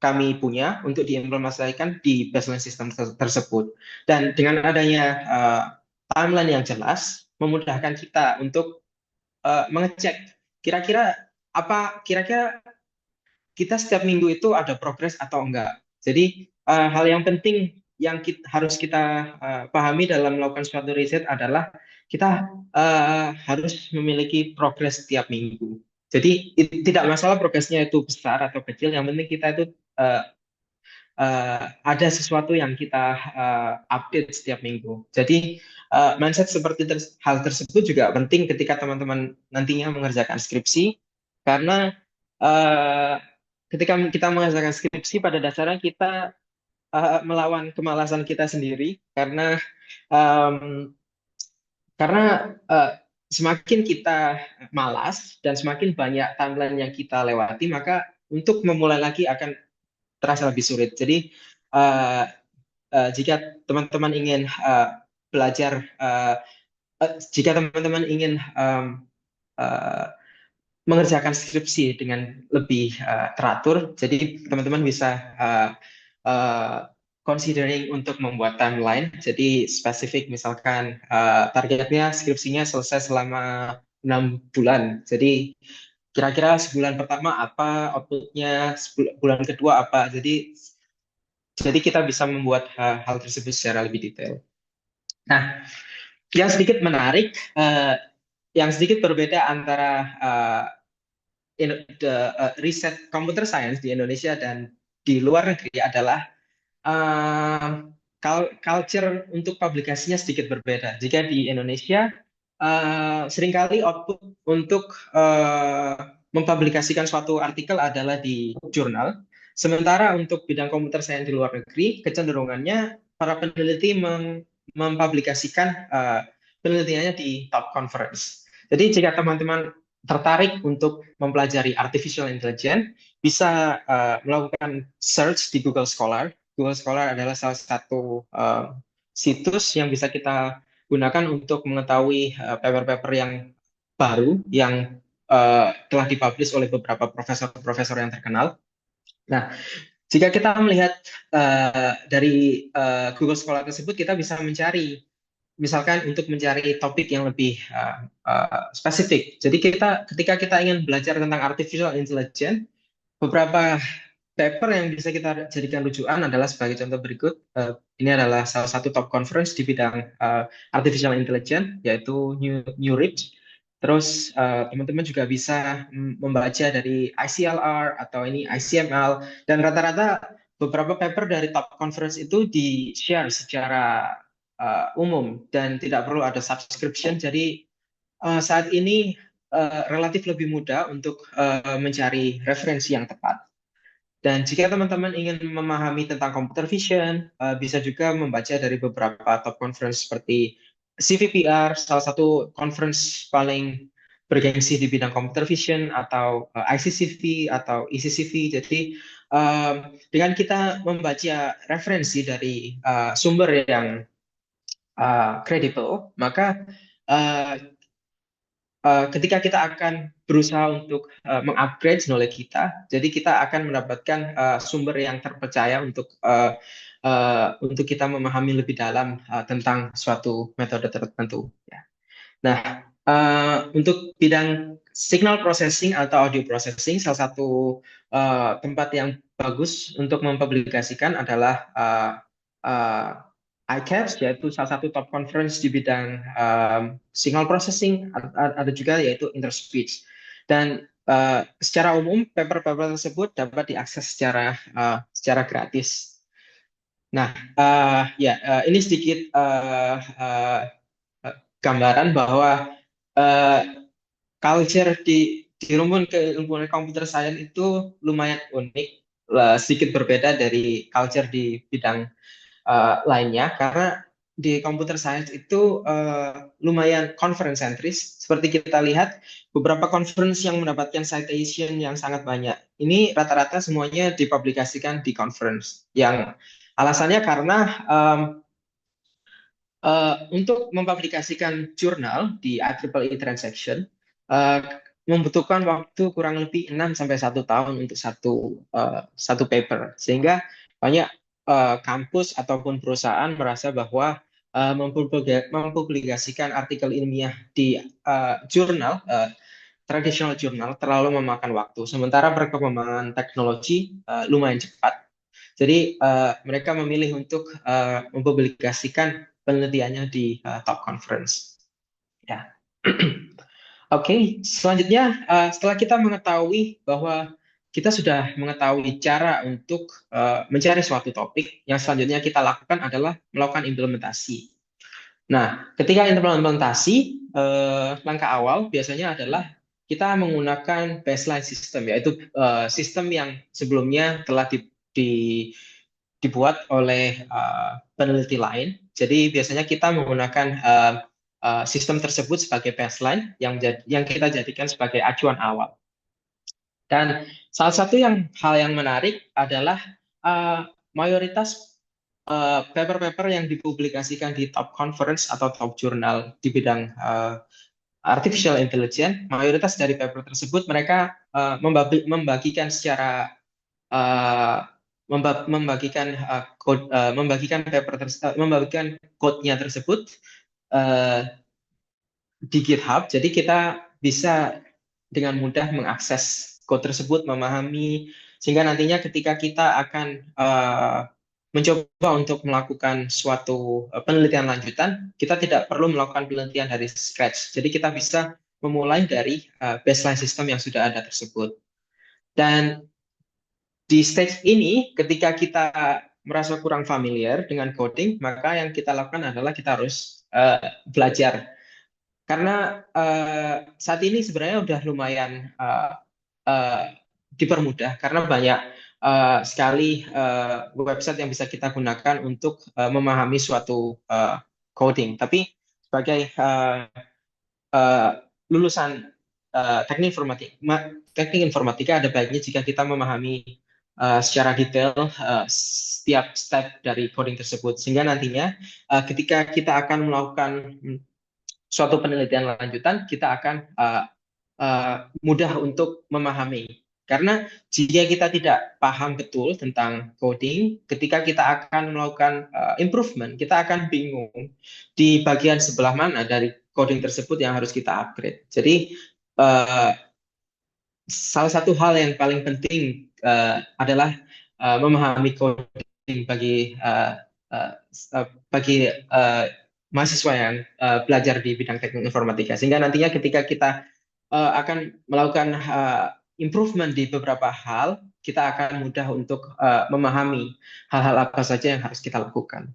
kami punya untuk diimplementasikan di baseline system tersebut. Dan dengan adanya timeline yang jelas, memudahkan kita untuk mengecek kira-kira kita setiap minggu itu ada progres atau enggak. Jadi hal yang penting yang harus kita pahami dalam melakukan suatu riset adalah kita harus memiliki progres setiap minggu. Jadi tidak masalah progresnya itu besar atau kecil, yang penting kita itu ada sesuatu yang kita update setiap minggu. Jadi mindset seperti hal tersebut juga penting ketika teman-teman nantinya mengerjakan skripsi, karena ketika kita mengerjakan skripsi pada dasarnya kita melawan kemalasan kita sendiri, karena semakin kita malas dan semakin banyak timeline yang kita lewati, maka untuk memulai lagi akan terasa lebih sulit. Jadi jika teman-teman ingin belajar, jika teman-teman ingin mengerjakan skripsi dengan lebih teratur, jadi teman-teman bisa considering untuk membuat timeline. Jadi spesifik, misalkan targetnya skripsinya selesai selama 6 bulan. Jadi kira-kira sebulan pertama apa outputnya, bulan kedua apa. Jadi kita bisa membuat hal tersebut secara lebih detail. Nah, yang sedikit menarik, yang sedikit berbeda antara riset computer science di Indonesia dan di luar negeri adalah culture untuk publikasinya sedikit berbeda. Jika di Indonesia seringkali output untuk mempublikasikan suatu artikel adalah di jurnal, sementara untuk bidang komputer science di luar negeri kecenderungannya para peneliti mempublikasikan penelitiannya di top conference. Jadi jika teman-teman tertarik untuk mempelajari artificial intelligence, bisa melakukan search di Google Scholar. Google Scholar adalah salah satu situs yang bisa kita gunakan untuk mengetahui paper-paper yang baru yang telah dipublish oleh beberapa profesor-profesor yang terkenal. Nah, jika kita melihat dari Google Scholar tersebut, kita bisa mencari, misalkan untuk mencari topik yang lebih spesifik. Jadi ketika kita ingin belajar tentang artificial intelligence, beberapa paper yang bisa kita jadikan rujukan adalah sebagai contoh berikut. Ini adalah salah satu top conference di bidang artificial intelligence, yaitu New Reach. Terus teman-teman juga bisa membaca dari ICLR atau ini ICML, dan rata-rata beberapa paper dari top conference itu di-share secara umum dan tidak perlu ada subscription. Jadi saat ini relatif lebih mudah untuk mencari referensi yang tepat. Dan jika teman-teman ingin memahami tentang computer vision, bisa juga membaca dari beberapa top conference seperti CVPR, salah satu conference paling bergengsi di bidang computer vision, atau ICCV atau ECCV. Jadi dengan kita membaca referensi dari sumber yang kredibel, maka ketika kita akan berusaha untuk mengupgrade knowledge kita, jadi kita akan mendapatkan sumber yang terpercaya untuk kita memahami lebih dalam tentang suatu metode tertentu. Ya. Nah, untuk bidang signal processing atau audio processing, salah satu tempat yang bagus untuk mempublikasikan adalah ICAPS, yaitu salah satu top conference di bidang signal processing. Ada juga yaitu Interspeech. Dan secara umum paper-paper tersebut dapat diakses secara gratis. Nah, ini sedikit gambaran bahwa culture di rumpun keilmuan computer science itu lumayan unik, sedikit berbeda dari culture di bidang lainnya, karena di computer science itu lumayan conference centris. Seperti kita lihat, beberapa conference yang mendapatkan citation yang sangat banyak, ini rata-rata semuanya dipublikasikan di conference. Yang alasannya karena untuk mempublikasikan jurnal di IEEE transaction membutuhkan waktu kurang lebih 6 sampai 1 tahun untuk satu paper, sehingga banyak kampus ataupun perusahaan merasa bahwa mempublikasikan artikel ilmiah di jurnal, traditional jurnal, terlalu memakan waktu. Sementara perkembangan teknologi lumayan cepat. Jadi mereka memilih untuk mempublikasikan penelitiannya di top conference. Ya. Oke, selanjutnya setelah kita mengetahui bahwa kita sudah mengetahui cara untuk mencari suatu topik, yang selanjutnya kita lakukan adalah melakukan implementasi. Nah, ketika implementasi, langkah awal biasanya adalah kita menggunakan baseline system, yaitu sistem yang sebelumnya telah dibuat oleh peneliti lain. Jadi biasanya kita menggunakan sistem tersebut sebagai baseline yang kita jadikan sebagai acuan awal. Dan salah satu hal yang menarik adalah mayoritas paper-paper yang dipublikasikan di top conference atau top jurnal di bidang artificial intelligence, mayoritas dari paper tersebut mereka membagikan secara membagikan code-nya tersebut di GitHub. Jadi kita bisa dengan mudah mengakses code tersebut, memahami, sehingga nantinya ketika kita akan mencoba untuk melakukan suatu penelitian lanjutan, kita tidak perlu melakukan penelitian dari scratch. Jadi kita bisa memulai dari baseline system yang sudah ada tersebut. Dan di stage ini, ketika kita merasa kurang familiar dengan coding, maka yang kita lakukan adalah kita harus belajar. Karena saat ini sebenarnya udah lumayan dipermudah, karena banyak sekali website yang bisa kita gunakan untuk memahami suatu coding. Tapi sebagai lulusan teknik informatika, ada baiknya jika kita memahami secara detail setiap step dari coding tersebut, sehingga nantinya ketika kita akan melakukan suatu penelitian lanjutan, kita akan mudah untuk memahami. Karena jika kita tidak paham betul tentang coding, ketika kita akan melakukan improvement, kita akan bingung di bagian sebelah mana dari coding tersebut yang harus kita upgrade. Jadi salah satu hal yang paling penting adalah memahami coding bagi mahasiswa yang belajar di bidang teknik informatika, sehingga nantinya ketika kita akan melakukan improvement di beberapa hal, kita akan mudah untuk memahami hal-hal apa saja yang harus kita lakukan.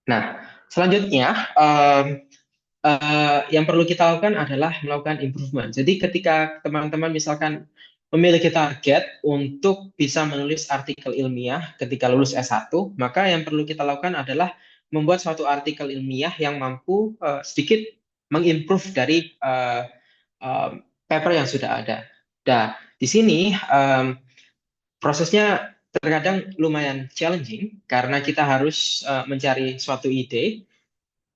Nah, selanjutnya yang perlu kita lakukan adalah melakukan improvement. Jadi ketika teman-teman misalkan memiliki target untuk bisa menulis artikel ilmiah ketika lulus S1, maka yang perlu kita lakukan adalah membuat suatu artikel ilmiah yang mampu sedikit mengimprove dari paper yang sudah ada. Nah, di sini prosesnya terkadang lumayan challenging karena kita harus mencari suatu ide.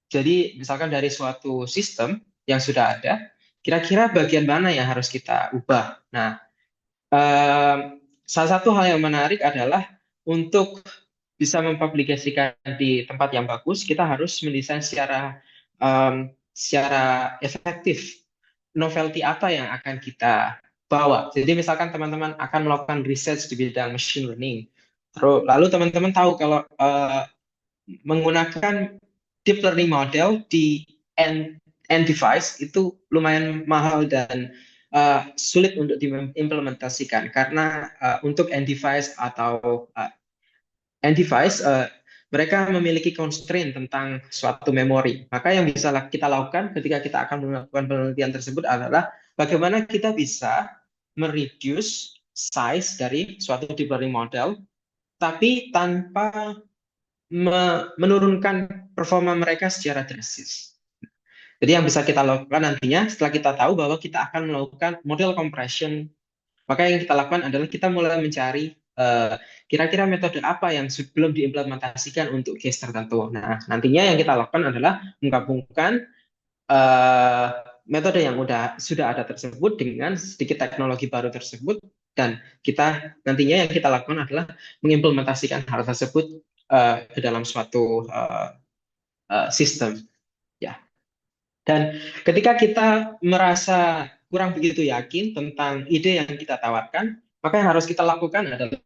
Jadi misalkan dari suatu sistem yang sudah ada, kira-kira bagian mana yang harus kita ubah. Nah, salah satu hal yang menarik adalah untuk bisa mempublikasikan di tempat yang bagus, kita harus mendesain secara efektif novelty apa yang akan kita bawa. Jadi misalkan teman-teman akan melakukan research di bidang machine learning, lalu teman-teman tahu kalau menggunakan deep learning model di end device itu lumayan mahal dan sulit untuk diimplementasikan, karena untuk end device atau end device mereka memiliki constraint tentang suatu memori. Maka yang bisa kita lakukan ketika kita akan melakukan penelitian tersebut adalah bagaimana kita bisa mereduce size dari suatu deep learning model, tapi tanpa menurunkan performa mereka secara drastis. Jadi yang bisa kita lakukan nantinya setelah kita tahu bahwa kita akan melakukan model compression, maka yang kita lakukan adalah kita mulai mencari kira-kira metode apa yang belum diimplementasikan untuk case tertentu. Nah, nantinya yang kita lakukan adalah menggabungkan metode yang sudah ada tersebut dengan sedikit teknologi baru tersebut, dan kita nantinya yang kita lakukan adalah mengimplementasikan hal tersebut ke dalam suatu sistem. Ya. Dan ketika kita merasa kurang begitu yakin tentang ide yang kita tawarkan, maka yang harus kita lakukan adalah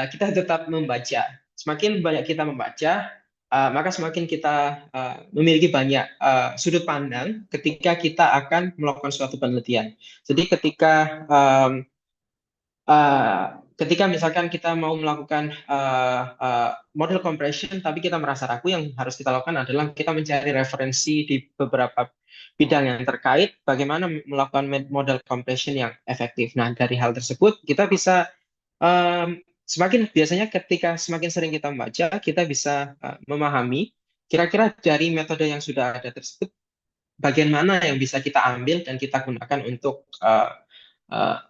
kita tetap membaca. Semakin banyak kita membaca, maka semakin kita memiliki banyak sudut pandang ketika kita akan melakukan suatu penelitian. Jadi ketika misalkan kita mau melakukan model compression, tapi kita merasa ragu, yang harus kita lakukan adalah kita mencari referensi di beberapa bidang yang terkait bagaimana melakukan model compression yang efektif. Nah, dari hal tersebut kita bisa biasanya ketika semakin sering kita membaca, kita bisa memahami kira-kira dari metode yang sudah ada tersebut bagian mana yang bisa kita ambil dan kita gunakan untuk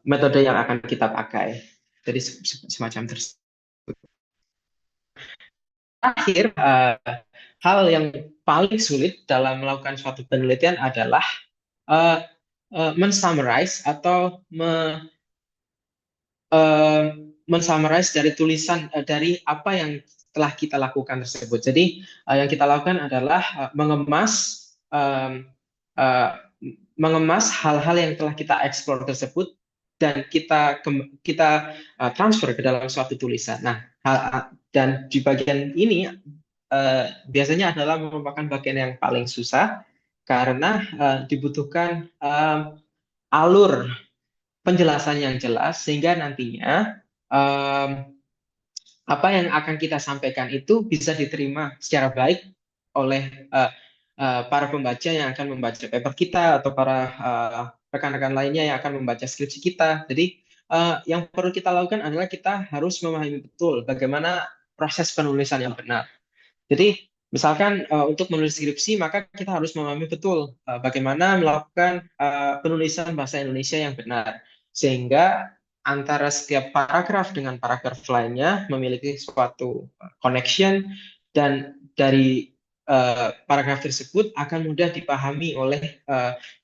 metode yang akan kita pakai. Jadi semacam tersebut. Akhir, hal yang paling sulit dalam melakukan suatu penelitian adalah men-summarize atau mensummarize dari tulisan dari apa yang telah kita lakukan tersebut. Jadi yang kita lakukan adalah um, uh, mengemas hal-hal yang telah kita explore tersebut dan kita transfer ke dalam suatu tulisan. Nah, dan di bagian ini biasanya adalah merupakan bagian yang paling susah karena dibutuhkan alur penjelasan yang jelas sehingga nantinya apa yang akan kita sampaikan itu bisa diterima secara baik oleh para pembaca yang akan membaca paper kita atau para rekan-rekan lainnya yang akan membaca skripsi kita. Jadi yang perlu kita lakukan adalah kita harus memahami betul bagaimana proses penulisan yang benar. Jadi misalkan untuk menulis skripsi maka kita harus memahami betul bagaimana melakukan penulisan bahasa Indonesia yang benar sehingga antara setiap paragraf dengan paragraf lainnya memiliki suatu connection dan dari paragraf tersebut akan mudah dipahami oleh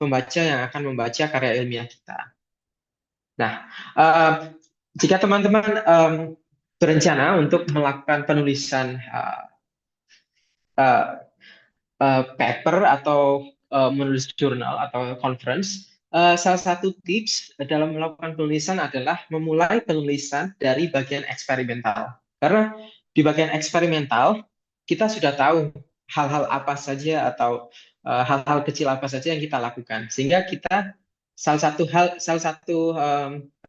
pembaca yang akan membaca karya ilmiah kita. Nah, jika teman-teman berencana untuk melakukan penulisan paper atau menulis jurnal atau conference, salah satu tips dalam melakukan penulisan adalah memulai penulisan dari bagian eksperimental. Karena di bagian eksperimental kita sudah tahu hal-hal apa saja atau hal-hal kecil apa saja yang kita lakukan, sehingga kita salah satu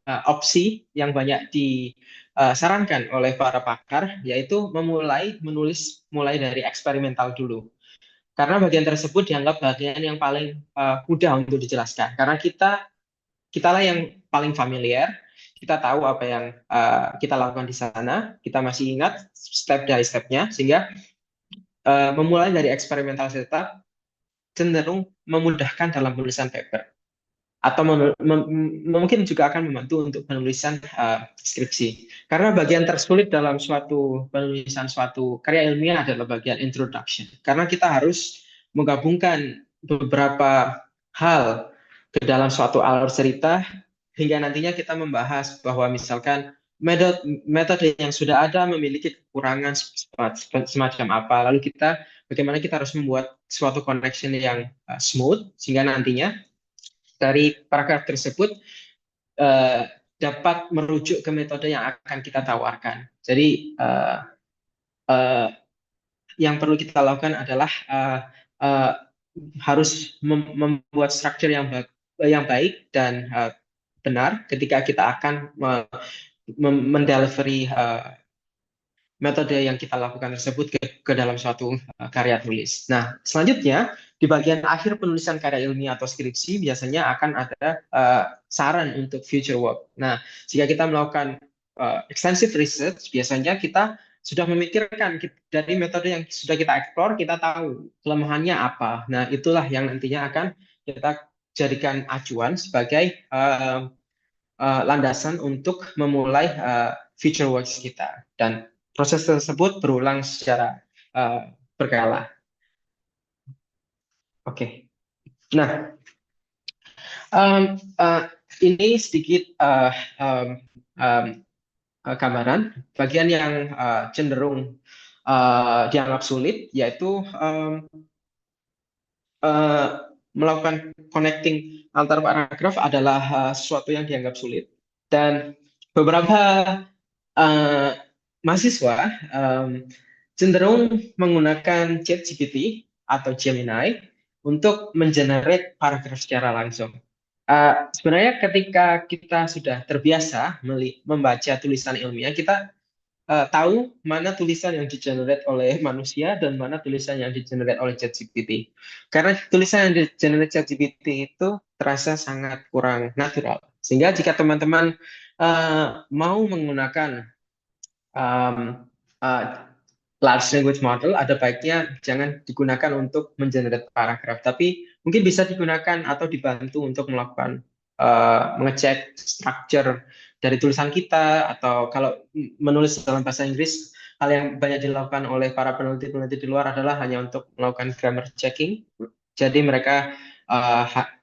opsi yang banyak disarankan oleh para pakar yaitu menulis mulai dari eksperimental dulu. Karena bagian tersebut dianggap bagian yang paling mudah untuk dijelaskan. Karena kitalah yang paling familiar, kita tahu apa yang kita lakukan di sana, kita masih ingat step dari stepnya, sehingga memulai dari eksperimental setup cenderung memudahkan dalam penulisan paper. Atau mungkin juga akan membantu untuk penulisan skripsi. Karena bagian tersulit dalam penulisan suatu karya ilmiah adalah bagian introduction. Karena kita harus menggabungkan beberapa hal ke dalam suatu alur cerita hingga nantinya kita membahas bahwa misalkan metode yang sudah ada memiliki kekurangan semacam apa. Lalu bagaimana kita harus membuat suatu connection yang smooth sehingga nantinya dari paragraf tersebut dapat merujuk ke metode yang akan kita tawarkan. Jadi yang perlu kita lakukan adalah harus membuat struktur yang baik dan benar ketika kita akan mendelivery metode yang kita lakukan tersebut ke dalam suatu karya tulis. Nah, selanjutnya di bagian akhir penulisan karya ilmiah atau skripsi biasanya akan ada saran untuk future work. Nah, jika kita melakukan extensive research, biasanya kita sudah memikirkan dari metode yang sudah kita explore, kita tahu kelemahannya apa. Nah, itulah yang nantinya akan kita jadikan acuan sebagai landasan untuk memulai future works kita. Dan proses tersebut berulang secara berkala. Oke. Nah, ini sedikit gambaran. Bagian yang cenderung dianggap sulit yaitu melakukan connecting antar paragraf adalah sesuatu yang dianggap sulit. Dan beberapa mahasiswa cenderung menggunakan ChatGPT atau Gemini untuk mengenerate paragraf secara langsung. Sebenarnya ketika kita sudah terbiasa membaca tulisan ilmiah, kita tahu mana tulisan yang digenerate oleh manusia dan mana tulisan yang digenerate oleh ChatGPT. Karena tulisan yang digenerate ChatGPT itu terasa sangat kurang natural. Sehingga jika teman-teman mau menggunakan large language model, ada baiknya jangan digunakan untuk mengenerate paragraf, tapi mungkin bisa digunakan atau dibantu untuk melakukan mengecek structure dari tulisan kita, atau kalau menulis dalam bahasa Inggris, hal yang banyak dilakukan oleh para peneliti-peneliti di luar adalah hanya untuk melakukan grammar checking. Jadi mereka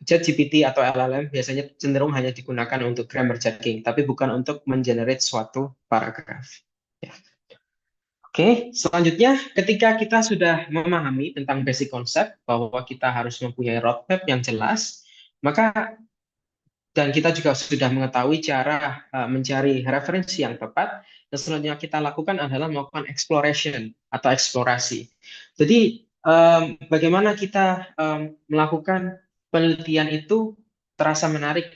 ChatGPT atau LLM biasanya cenderung hanya digunakan untuk grammar checking, tapi bukan untuk mengenerate suatu paragraf. Ya. Oke, selanjutnya ketika kita sudah memahami tentang basic konsep bahwa kita harus mempunyai roadmap yang jelas, maka dan kita juga sudah mengetahui cara mencari referensi yang tepat, dan selanjutnya kita lakukan adalah melakukan exploration atau eksplorasi. Jadi bagaimana kita melakukan penelitian itu terasa menarik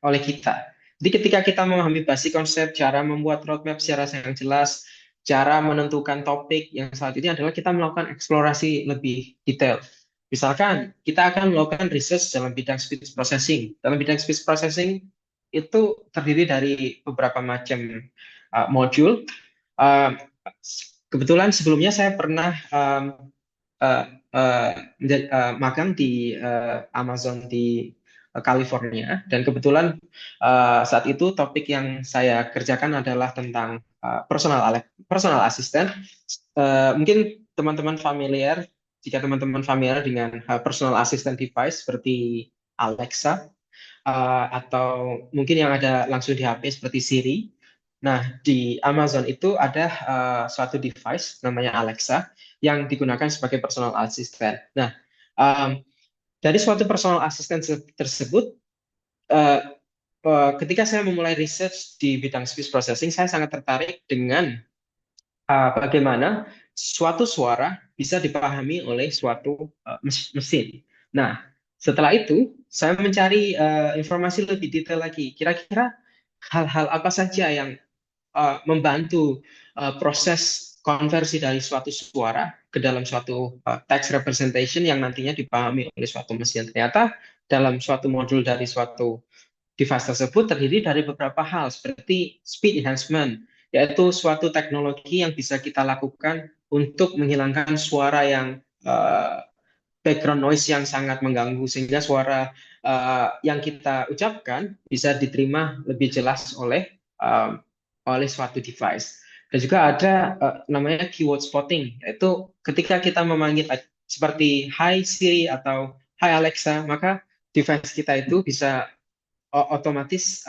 oleh kita. Jadi ketika kita memahami basic konsep, cara membuat roadmap secara yang jelas, cara menentukan topik, yang selanjutnya adalah kita melakukan eksplorasi lebih detail. Misalkan kita akan melakukan research dalam bidang speech processing. Dalam bidang speech processing itu terdiri dari beberapa macam modul. Kebetulan sebelumnya saya pernah magang di Amazon di California, dan kebetulan saat itu topik yang saya kerjakan adalah tentang personal assistant. Mungkin teman-teman familiar, jika teman-teman familiar dengan personal assistant device seperti Alexa, atau mungkin yang ada langsung di HP seperti Siri. Nah, di Amazon itu ada suatu device namanya Alexa yang digunakan sebagai personal assistant. Nah, dari suatu personal assistant tersebut, ketika saya memulai research di bidang speech processing, saya sangat tertarik dengan bagaimana suatu suara bisa dipahami oleh suatu mesin. Nah, setelah itu saya mencari informasi lebih detail lagi. Kira-kira hal-hal apa saja yang membantu proses konversi dari suatu suara ke dalam suatu text representation yang nantinya dipahami oleh suatu mesin. Ternyata dalam suatu modul dari suatu device tersebut terdiri dari beberapa hal seperti speed enhancement, yaitu suatu teknologi yang bisa kita lakukan untuk menghilangkan suara yang background noise yang sangat mengganggu, sehingga suara yang kita ucapkan bisa diterima lebih jelas oleh suatu device. Dan juga ada namanya keyword spotting, yaitu ketika kita memanggil seperti Hi Siri atau Hi Alexa, maka device kita itu bisa otomatis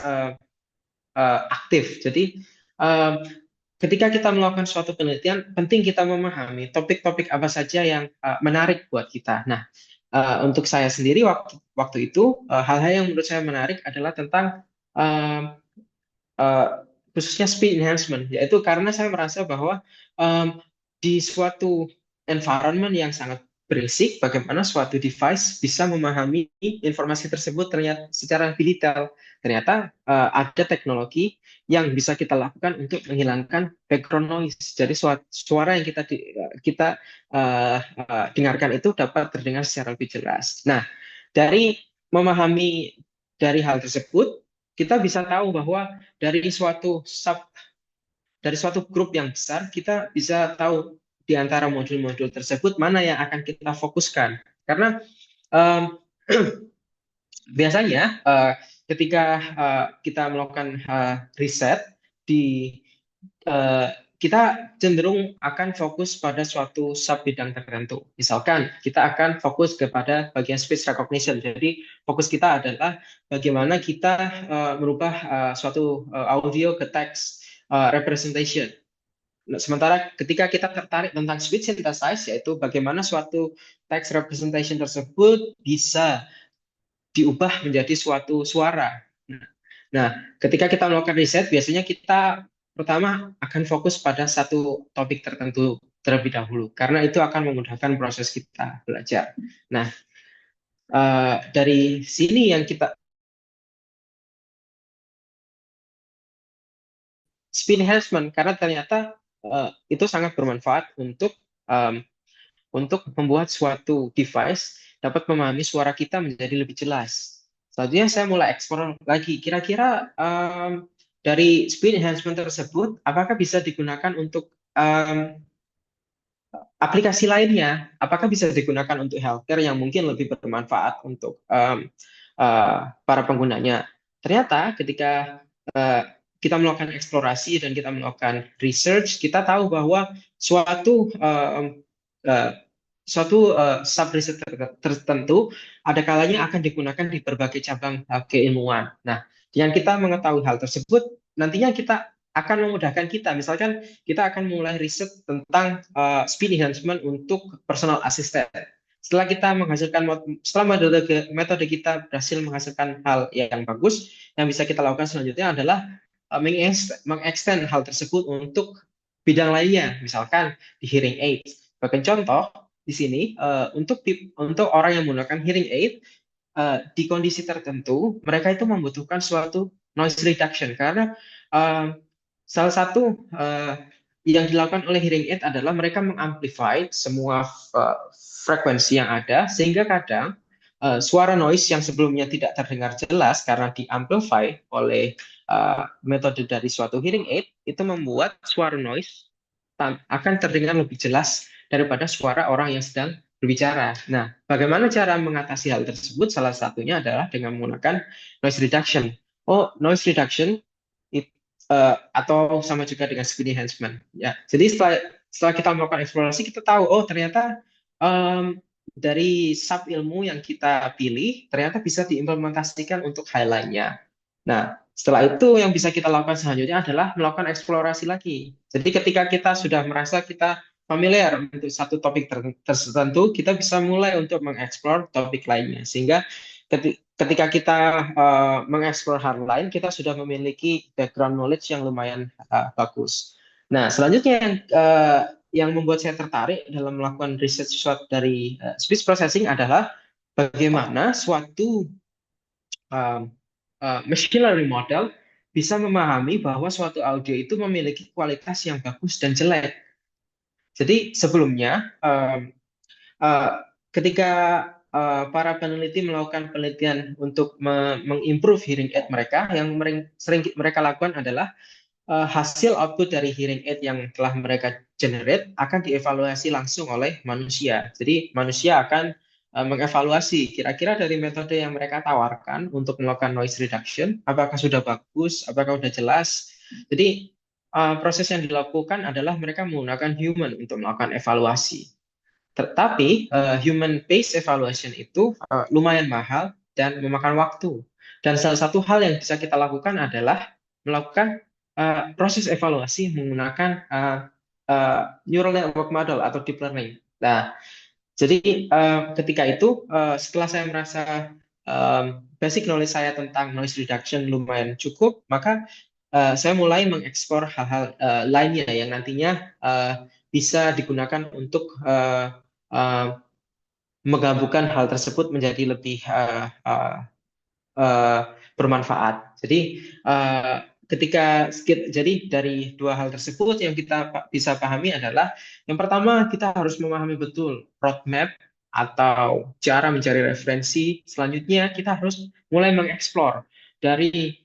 aktif. Jadi ketika kita melakukan suatu penelitian, penting kita memahami topik-topik apa saja yang menarik buat kita. Nah, untuk saya sendiri waktu itu hal-hal yang menurut saya menarik adalah tentang khususnya speed enhancement, yaitu karena saya merasa bahwa di suatu environment yang sangat berisik, bagaimana suatu device bisa memahami informasi tersebut ternyata secara lebih detail. Ternyata ada teknologi yang bisa kita lakukan untuk menghilangkan background noise. Jadi suara yang kita dengarkan itu dapat terdengar secara lebih jelas. Nah, dari memahami dari hal tersebut, kita bisa tahu bahwa dari suatu grup yang besar, kita bisa tahu di antara modul-modul tersebut mana yang akan kita fokuskan. Karena biasanya ketika kita melakukan riset kita cenderung akan fokus pada suatu sub bidang tertentu. Misalkan kita akan fokus kepada bagian speech recognition. Jadi fokus kita adalah bagaimana kita merubah suatu audio ke text representation. Nah, sementara ketika kita tertarik tentang speech synthesis, yaitu bagaimana suatu text representation tersebut bisa diubah menjadi suatu suara. Nah, ketika kita melakukan riset, biasanya kita pertama akan fokus pada satu topik tertentu terlebih dahulu, karena itu akan memudahkan proses kita belajar. Nah, dari sini yang kita speed enhancement, karena ternyata itu sangat bermanfaat untuk membuat suatu device dapat memahami suara kita menjadi lebih jelas. Selanjutnya saya mulai eksplor lagi, kira-kira dari speed enhancement tersebut, apakah bisa digunakan untuk aplikasi lainnya? Apakah bisa digunakan untuk healthcare yang mungkin lebih bermanfaat untuk para penggunanya? Ternyata ketika kita melakukan eksplorasi dan kita melakukan research, kita tahu bahwa suatu suatu sub riset tertentu ada kalanya akan digunakan di berbagai cabang keilmuan. Nah, dengan kita mengetahui hal tersebut, nantinya kita akan memudahkan kita. Misalkan kita akan mulai riset tentang speed enhancement untuk personal assistant. Setelah metode kita berhasil menghasilkan hal yang bagus, yang bisa kita lakukan selanjutnya adalah mengextend hal tersebut untuk bidang lainnya, misalkan di hearing aid. Sebagai contoh, di sini untuk orang yang menggunakan hearing aid di kondisi tertentu, mereka itu membutuhkan suatu noise reduction karena salah satu yang dilakukan oleh hearing aid adalah mereka mengamplify semua frekuensi yang ada, sehingga kadang suara noise yang sebelumnya tidak terdengar jelas karena diamplify oleh metode dari suatu hearing aid, itu membuat suara noise akan terdengar lebih jelas daripada suara orang yang sedang berbicara. Nah, bagaimana cara mengatasi hal tersebut? Salah satunya adalah dengan menggunakan noise reduction. Noise reduction atau sama juga dengan speed enhancement. Ya, jadi setelah kita melakukan eksplorasi, kita tahu, ternyata dari sub ilmu yang kita pilih ternyata bisa diimplementasikan untuk hal lainnya. Nah, setelah itu yang bisa kita lakukan selanjutnya adalah melakukan eksplorasi lagi. Jadi ketika kita sudah merasa kita familiar untuk satu topik tertentu, kita bisa mulai untuk mengeksplor topik lainnya. Sehingga ketika kita mengeksplor hal lain, kita sudah memiliki background knowledge yang lumayan bagus. Nah, selanjutnya yang membuat saya tertarik dalam melakukan riset dari speech processing adalah bagaimana suatu machine learning model bisa memahami bahwa suatu audio itu memiliki kualitas yang bagus dan jelek. Jadi sebelumnya ketika para peneliti melakukan penelitian untuk mengimprove hearing aid mereka, yang sering mereka lakukan adalah hasil output dari hearing aid yang telah mereka generate akan dievaluasi langsung oleh manusia. Jadi manusia akan mengevaluasi kira-kira dari metode yang mereka tawarkan untuk melakukan noise reduction, apakah sudah bagus, apakah sudah jelas. Jadi proses yang dilakukan adalah mereka menggunakan human untuk melakukan evaluasi. Tetapi human based evaluation itu lumayan mahal dan memakan waktu. Dan salah satu hal yang bisa kita lakukan adalah melakukan proses evaluasi menggunakan neural network model atau deep learning. Nah, jadi ketika itu setelah saya merasa basic knowledge saya tentang noise reduction lumayan cukup, maka saya mulai mengeksplor hal-hal lainnya yang nantinya bisa digunakan untuk menggabungkan hal tersebut menjadi lebih bermanfaat. Jadi jadi dari dua hal tersebut yang kita bisa pahami adalah yang pertama, kita harus memahami betul roadmap atau cara mencari referensi. Selanjutnya kita harus mulai mengeksplor dari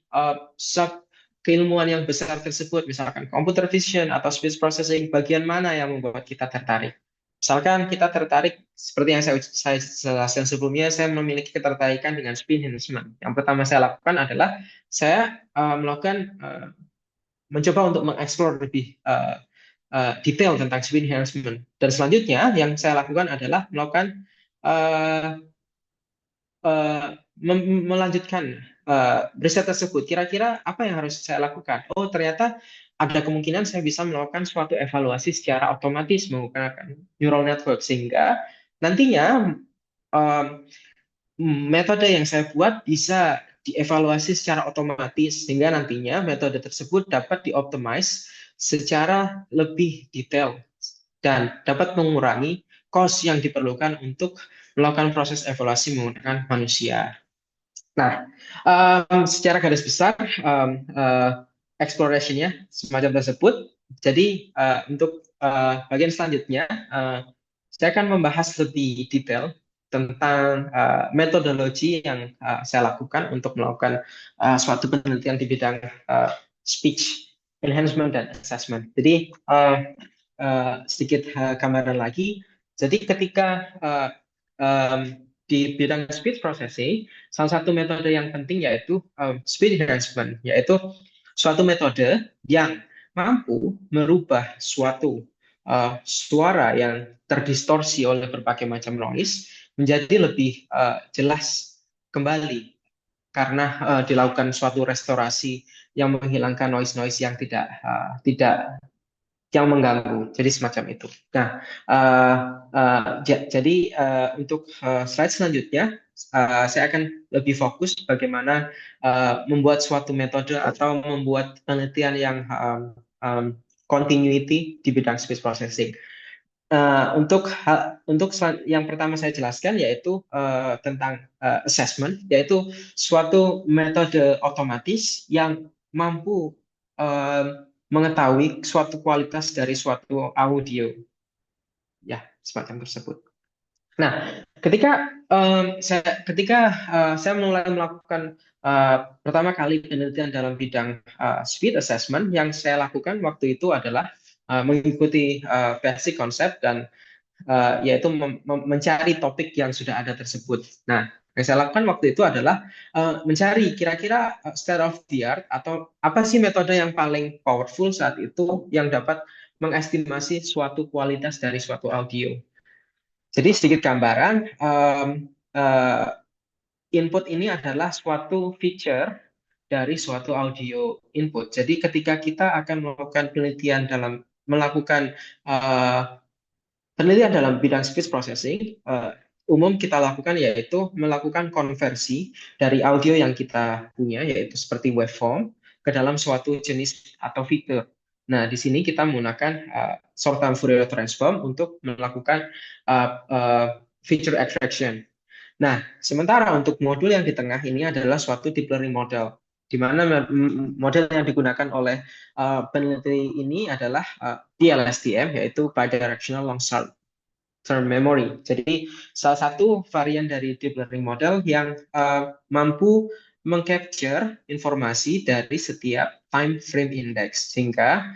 sub keilmuan yang besar tersebut, misalkan computer vision atau speech processing, bagian mana yang membuat kita tertarik. Misalkan kita tertarik, seperti yang saya jelaskan sebelumnya, saya memiliki ketertarikan dengan speed enhancement. Yang pertama saya lakukan adalah saya mencoba untuk mengeksplor lebih detail tentang speed enhancement. Dan selanjutnya yang saya lakukan adalah melakukan melanjutkan riset tersebut. Kira-kira apa yang harus saya lakukan? Ternyata ada kemungkinan saya bisa melakukan suatu evaluasi secara otomatis menggunakan neural network, sehingga nantinya metode yang saya buat bisa dievaluasi secara otomatis, sehingga nantinya metode tersebut dapat dioptimize secara lebih detail dan dapat mengurangi cost yang diperlukan untuk melakukan proses evaluasi menggunakan manusia. Nah, secara garis besar exploration-nya semacam tersebut. Jadi untuk bagian selanjutnya, saya akan membahas lebih detail tentang metodologi yang saya lakukan untuk melakukan suatu penelitian di bidang speech enhancement dan assessment. Jadi sedikit gambaran lagi. Jadi ketika di bidang speech processing, salah satu metode yang penting yaitu speech enhancement, yaitu suatu metode yang mampu merubah suatu suara yang terdistorsi oleh berbagai macam noise menjadi lebih jelas kembali karena dilakukan suatu restorasi yang menghilangkan noise-noise yang tidak yang mengganggu. Jadi semacam itu. Nah, jadi untuk slide selanjutnya, saya akan lebih fokus bagaimana membuat suatu metode atau membuat penelitian yang continuity di bidang speech processing. Untuk yang pertama saya jelaskan yaitu tentang assessment, yaitu suatu metode otomatis yang mampu mengetahui suatu kualitas dari suatu audio, ya semacam tersebut. Nah, ketika saya mulai melakukan pertama kali penelitian dalam bidang speed assessment, yang saya lakukan waktu itu adalah mengikuti basic konsep dan yaitu mencari topik yang sudah ada tersebut. Nah, yang saya lakukan waktu itu adalah mencari kira-kira state of the art atau apa sih metode yang paling powerful saat itu yang dapat mengestimasi suatu kualitas dari suatu audio. Jadi sedikit gambaran, input ini adalah suatu feature dari suatu audio input. Jadi ketika kita akan melakukan penelitian dalam bidang speech processing, umum kita lakukan yaitu melakukan konversi dari audio yang kita punya, yaitu seperti waveform, ke dalam suatu jenis atau fitur. Nah, di sini kita menggunakan short-term Fourier transform untuk melakukan feature extraction. Nah, sementara untuk modul yang di tengah ini adalah suatu deep learning model, di mana model yang digunakan oleh peneliti ini adalah BLSTM, yaitu Bidirectional Long Term Memory. Jadi salah satu varian dari deep learning model yang mampu mengcapture informasi dari setiap time frame index, sehingga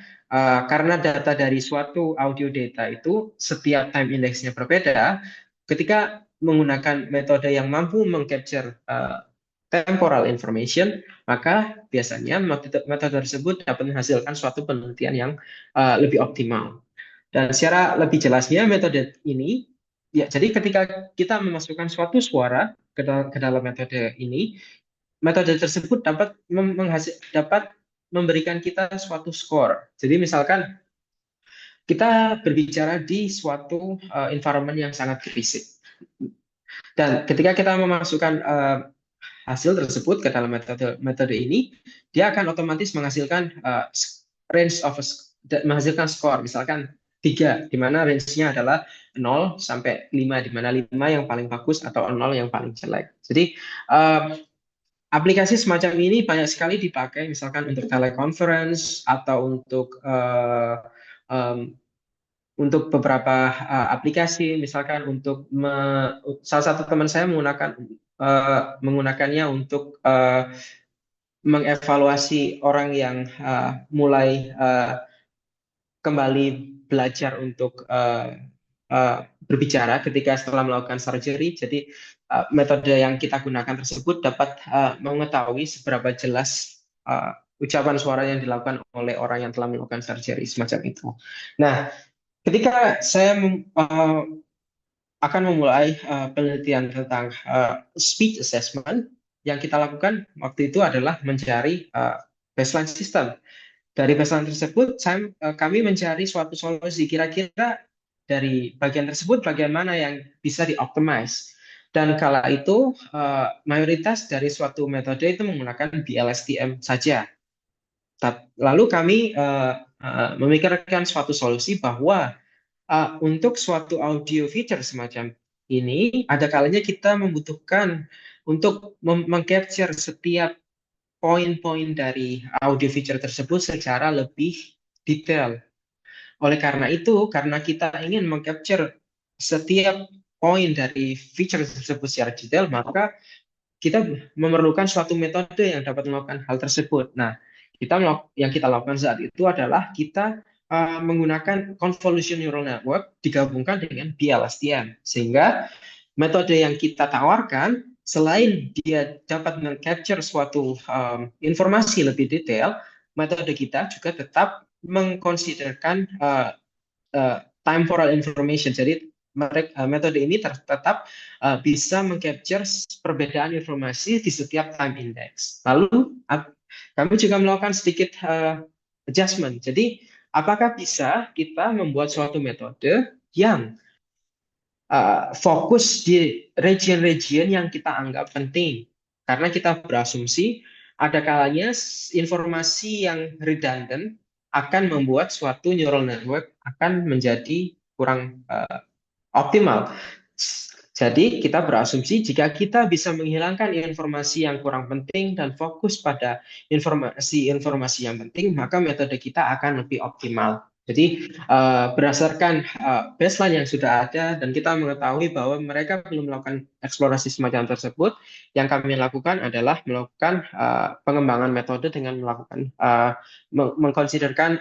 karena data dari suatu audio data itu setiap time indexnya berbeda, ketika menggunakan metode yang mampu mengcapture temporal information, maka biasanya metode tersebut dapat menghasilkan suatu penelitian yang lebih optimal. Dan secara lebih jelasnya metode ini, ya jadi ketika kita memasukkan suatu suara ke dalam metode ini, metode tersebut dapat memberikan kita suatu skor. Jadi misalkan kita berbicara di suatu environment yang sangat berisik. Dan ketika kita memasukkan hasil tersebut ke dalam metode ini, dia akan otomatis menghasilkan menghasilkan skor, misalkan 3, di mana range-nya adalah 0 sampai 5, di mana 5 yang paling bagus atau 0 yang paling jelek. Jadi aplikasi semacam ini banyak sekali dipakai, misalkan untuk teleconference atau untuk beberapa aplikasi, misalkan untuk salah satu teman saya menggunakannya untuk mengevaluasi orang yang mulai kembali belajar untuk berbicara ketika setelah melakukan surgery. Jadi metode yang kita gunakan tersebut dapat mengetahui seberapa jelas ucapan suara yang dilakukan oleh orang yang telah melakukan surgery, semacam itu. Nah, ketika saya akan memulai penelitian tentang speech assessment, yang kita lakukan waktu itu adalah mencari baseline system. Dari baseline tersebut, kami mencari suatu solusi, kira-kira dari bagian tersebut bagian mana yang bisa di-optimize. Dan kala itu, mayoritas dari suatu metode itu menggunakan BLSTM saja. Lalu kami memikirkan suatu solusi bahwa untuk suatu audio feature semacam ini, ada kalanya kita membutuhkan untuk mengcapture setiap poin-poin dari audio feature tersebut secara lebih detail. Oleh karena itu, karena kita ingin mengcapture setiap poin dari feature tersebut secara detail, maka kita memerlukan suatu metode yang dapat melakukan hal tersebut. Nah, yang kita lakukan saat itu adalah kita menggunakan convolution neural network digabungkan dengan BLSTM, sehingga metode yang kita tawarkan, selain dia dapat meng-capture suatu informasi lebih detail, metode kita juga tetap mengkonsiderkan time for all information. Jadi metode ini tetap bisa mengcapture perbedaan informasi di setiap time index. Lalu kami juga melakukan sedikit adjustment. Jadi apakah bisa kita membuat suatu metode yang fokus di region-region yang kita anggap penting? Karena kita berasumsi ada kalanya informasi yang redundant akan membuat suatu neural network akan menjadi kurang optimal. Jadi kita berasumsi jika kita bisa menghilangkan informasi yang kurang penting dan fokus pada informasi-informasi yang penting, maka metode kita akan lebih optimal. Jadi berdasarkan baseline yang sudah ada dan kita mengetahui bahwa mereka belum melakukan eksplorasi semacam tersebut, yang kami lakukan adalah melakukan pengembangan metode dengan melakukan mengconsiderkan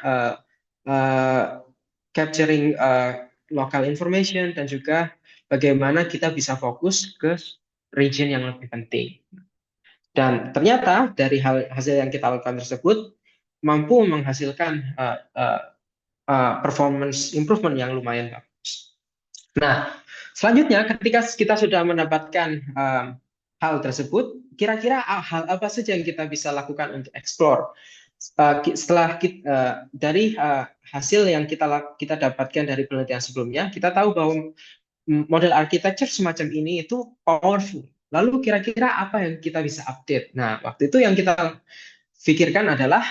capturing local information dan juga bagaimana kita bisa fokus ke region yang lebih penting. Dan ternyata dari hasil yang kita lakukan tersebut mampu menghasilkan performance improvement yang lumayan bagus. Nah, selanjutnya ketika kita sudah mendapatkan hal tersebut, kira-kira hal apa saja yang kita bisa lakukan untuk explore? Setelah dari hasil yang kita dapatkan dari penelitian sebelumnya, kita tahu bahwa model architecture semacam ini itu powerful. Lalu kira-kira apa yang kita bisa update? Nah, waktu itu yang kita pikirkan adalah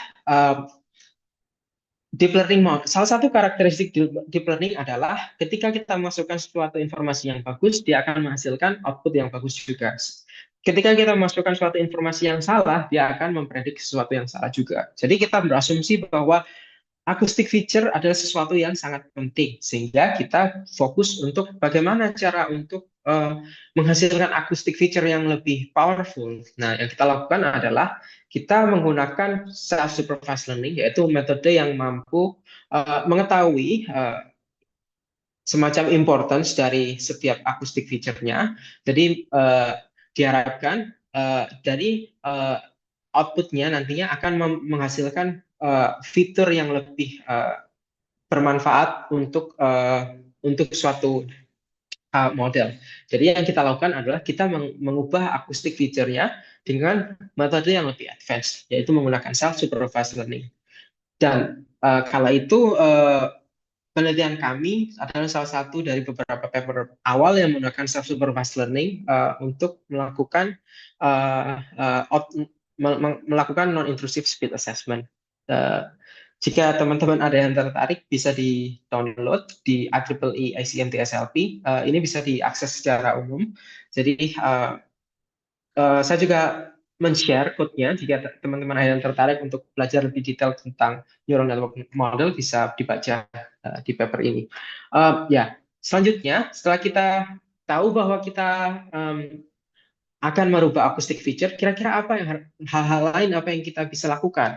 deep learning mode. Salah satu karakteristik deep learning adalah ketika kita masukkan suatu informasi yang bagus, dia akan menghasilkan output yang bagus juga. Ketika kita masukkan suatu informasi yang salah, dia akan memprediksi sesuatu yang salah juga. Jadi kita berasumsi bahwa acoustic feature adalah sesuatu yang sangat penting, sehingga kita fokus untuk bagaimana cara untuk menghasilkan acoustic feature yang lebih powerful. Nah, yang kita lakukan adalah kita menggunakan self-supervised learning, yaitu metode yang mampu mengetahui semacam importance dari setiap acoustic feature-nya. Jadi diharapkan dari output-nya nantinya akan menghasilkan fitur yang lebih bermanfaat untuk suatu model. Jadi yang kita lakukan adalah kita mengubah acoustic feature-nya dengan metode yang lebih advance, yaitu menggunakan self-supervised learning. Dan kala itu penelitian kami adalah salah satu dari beberapa paper awal yang menggunakan self-supervised learning untuk melakukan non-intrusive speed assessment. Jika teman-teman ada yang tertarik, bisa di-download di IEEE ICMT SLP. Ini bisa diakses secara umum. Jadi saya juga men-share code-nya. Jika teman-teman ada yang tertarik untuk belajar lebih detail tentang neural network model, bisa dibaca di paper ini. Ya, selanjutnya setelah kita tahu bahwa kita akan merubah acoustic feature, kira-kira apa yang hal-hal lain apa yang kita bisa lakukan?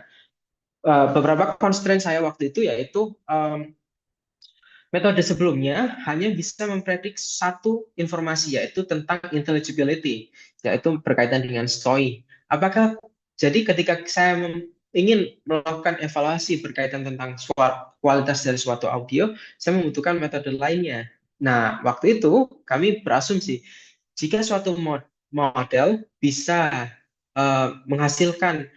Beberapa constraint saya waktu itu yaitu metode sebelumnya hanya bisa memprediksi satu informasi, yaitu tentang intelligibility, yaitu berkaitan dengan STOI. Apakah jadi ketika saya ingin melakukan evaluasi berkaitan tentang kualitas dari suatu audio, saya membutuhkan metode lainnya. Nah, waktu itu kami berasumsi jika suatu model bisa menghasilkan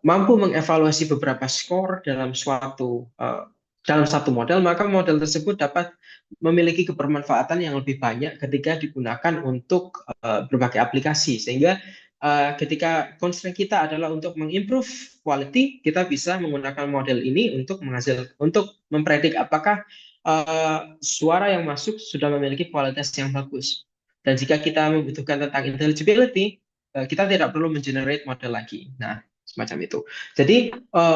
mampu mengevaluasi beberapa skor dalam satu model, maka model tersebut dapat memiliki kebermanfaatan yang lebih banyak ketika digunakan untuk berbagai aplikasi. Sehingga ketika constraint kita adalah untuk mengimprove quality, kita bisa menggunakan model ini untuk mempredik apakah suara yang masuk sudah memiliki kualitas yang bagus. Dan jika kita membutuhkan tentang intelligibility, kita tidak perlu mengenerate model lagi. Nah, semacam itu. Jadi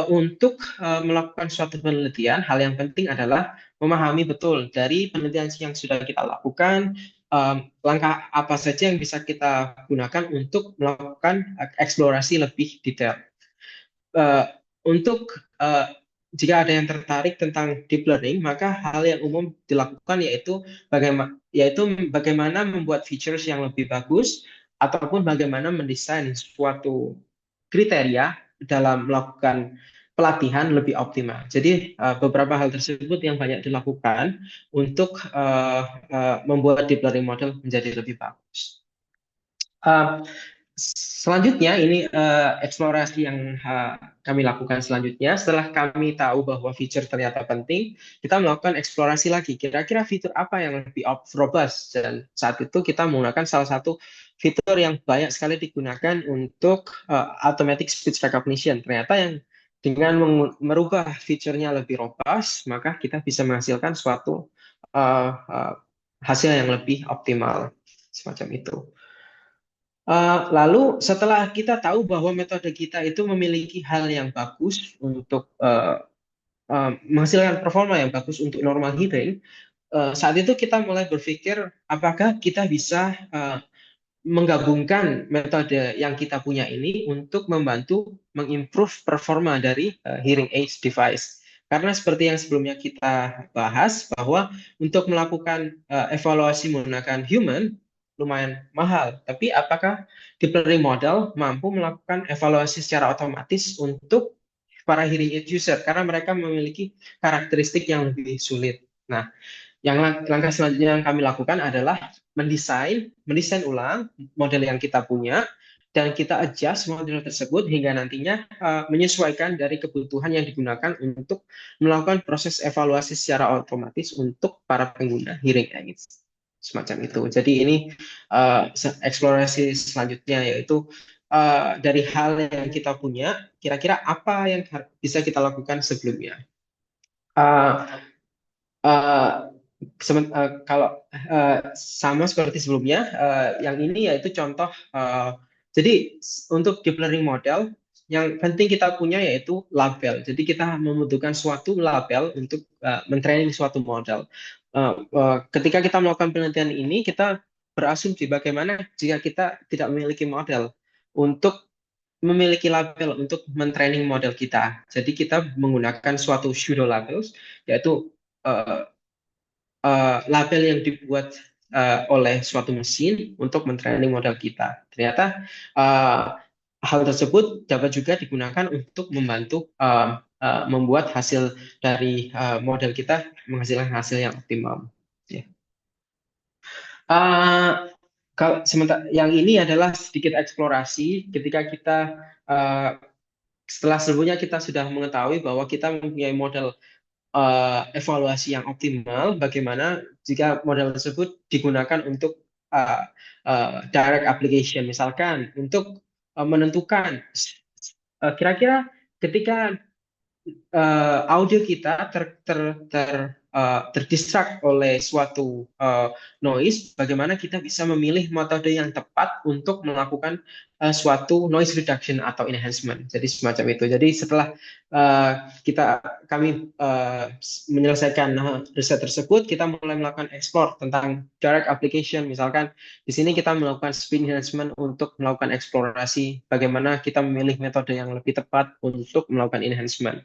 untuk melakukan suatu penelitian, hal yang penting adalah memahami betul dari penelitian yang sudah kita lakukan, langkah apa saja yang bisa kita gunakan untuk melakukan eksplorasi lebih detail. Jika ada yang tertarik tentang deep learning, maka hal yang umum dilakukan yaitu bagaimana membuat features yang lebih bagus, ataupun bagaimana mendesain suatu kriteria dalam melakukan pelatihan lebih optimal. Jadi beberapa hal tersebut yang banyak dilakukan untuk membuat deep learning model menjadi lebih bagus. Selanjutnya ini eksplorasi yang kami lakukan selanjutnya setelah kami tahu bahwa feature ternyata penting, kita melakukan eksplorasi lagi. Kira-kira fitur apa yang lebih robust? Dan saat itu kita menggunakan salah satu fitur yang banyak sekali digunakan untuk automatic speech recognition. Ternyata yang dengan merubah fiturnya lebih robust, maka kita bisa menghasilkan suatu hasil yang lebih optimal semacam itu. Lalu setelah kita tahu bahwa metode kita itu memiliki hal yang bagus untuk menghasilkan performa yang bagus untuk normal hearing, saat itu kita mulai berpikir apakah kita bisa menggabungkan metode yang kita punya ini untuk membantu mengimprove performa dari hearing aids device. Karena seperti yang sebelumnya kita bahas bahwa untuk melakukan evaluasi menggunakan human lumayan mahal, tapi apakah deep learning model mampu melakukan evaluasi secara otomatis untuk para hearing aid user karena mereka memiliki karakteristik yang lebih sulit. Nah, yang langkah selanjutnya yang kami lakukan adalah mendesain ulang model yang kita punya dan kita adjust model tersebut hingga nantinya menyesuaikan dari kebutuhan yang digunakan untuk melakukan proses evaluasi secara otomatis untuk para pengguna hearing aids semacam itu. Jadi ini eksplorasi selanjutnya yaitu dari hal yang kita punya, kira-kira apa yang bisa kita lakukan sebelumnya. Kalau sama seperti sebelumnya, yang ini yaitu contoh. Jadi untuk deep learning model, yang penting kita punya yaitu label. Jadi kita membutuhkan suatu label untuk mentraining suatu model. Ketika kita melakukan penelitian ini, kita berasumsi bagaimana jika kita tidak memiliki model untuk memiliki label untuk mentraining model kita. Jadi kita menggunakan suatu pseudo labels, yaitu label yang dibuat oleh suatu mesin untuk mentraining model kita. Ternyata hal tersebut dapat juga digunakan untuk membantu membuat hasil dari model kita menghasilkan hasil yang optimal. Ya. Kalau sementara yang ini adalah sedikit eksplorasi ketika kita setelah sebelumnya kita sudah mengetahui bahwa kita mempunyai model evaluasi yang optimal, bagaimana jika model tersebut digunakan untuk direct application, misalkan untuk menentukan kira-kira ketika audio kita terdistract oleh suatu noise, bagaimana kita bisa memilih metode yang tepat untuk melakukan suatu noise reduction atau enhancement. Jadi semacam itu. Jadi setelah kami menyelesaikan riset tersebut, kita mulai melakukan explore tentang direct application. Misalkan di sini kita melakukan speed enhancement untuk melakukan eksplorasi bagaimana kita memilih metode yang lebih tepat untuk melakukan enhancement.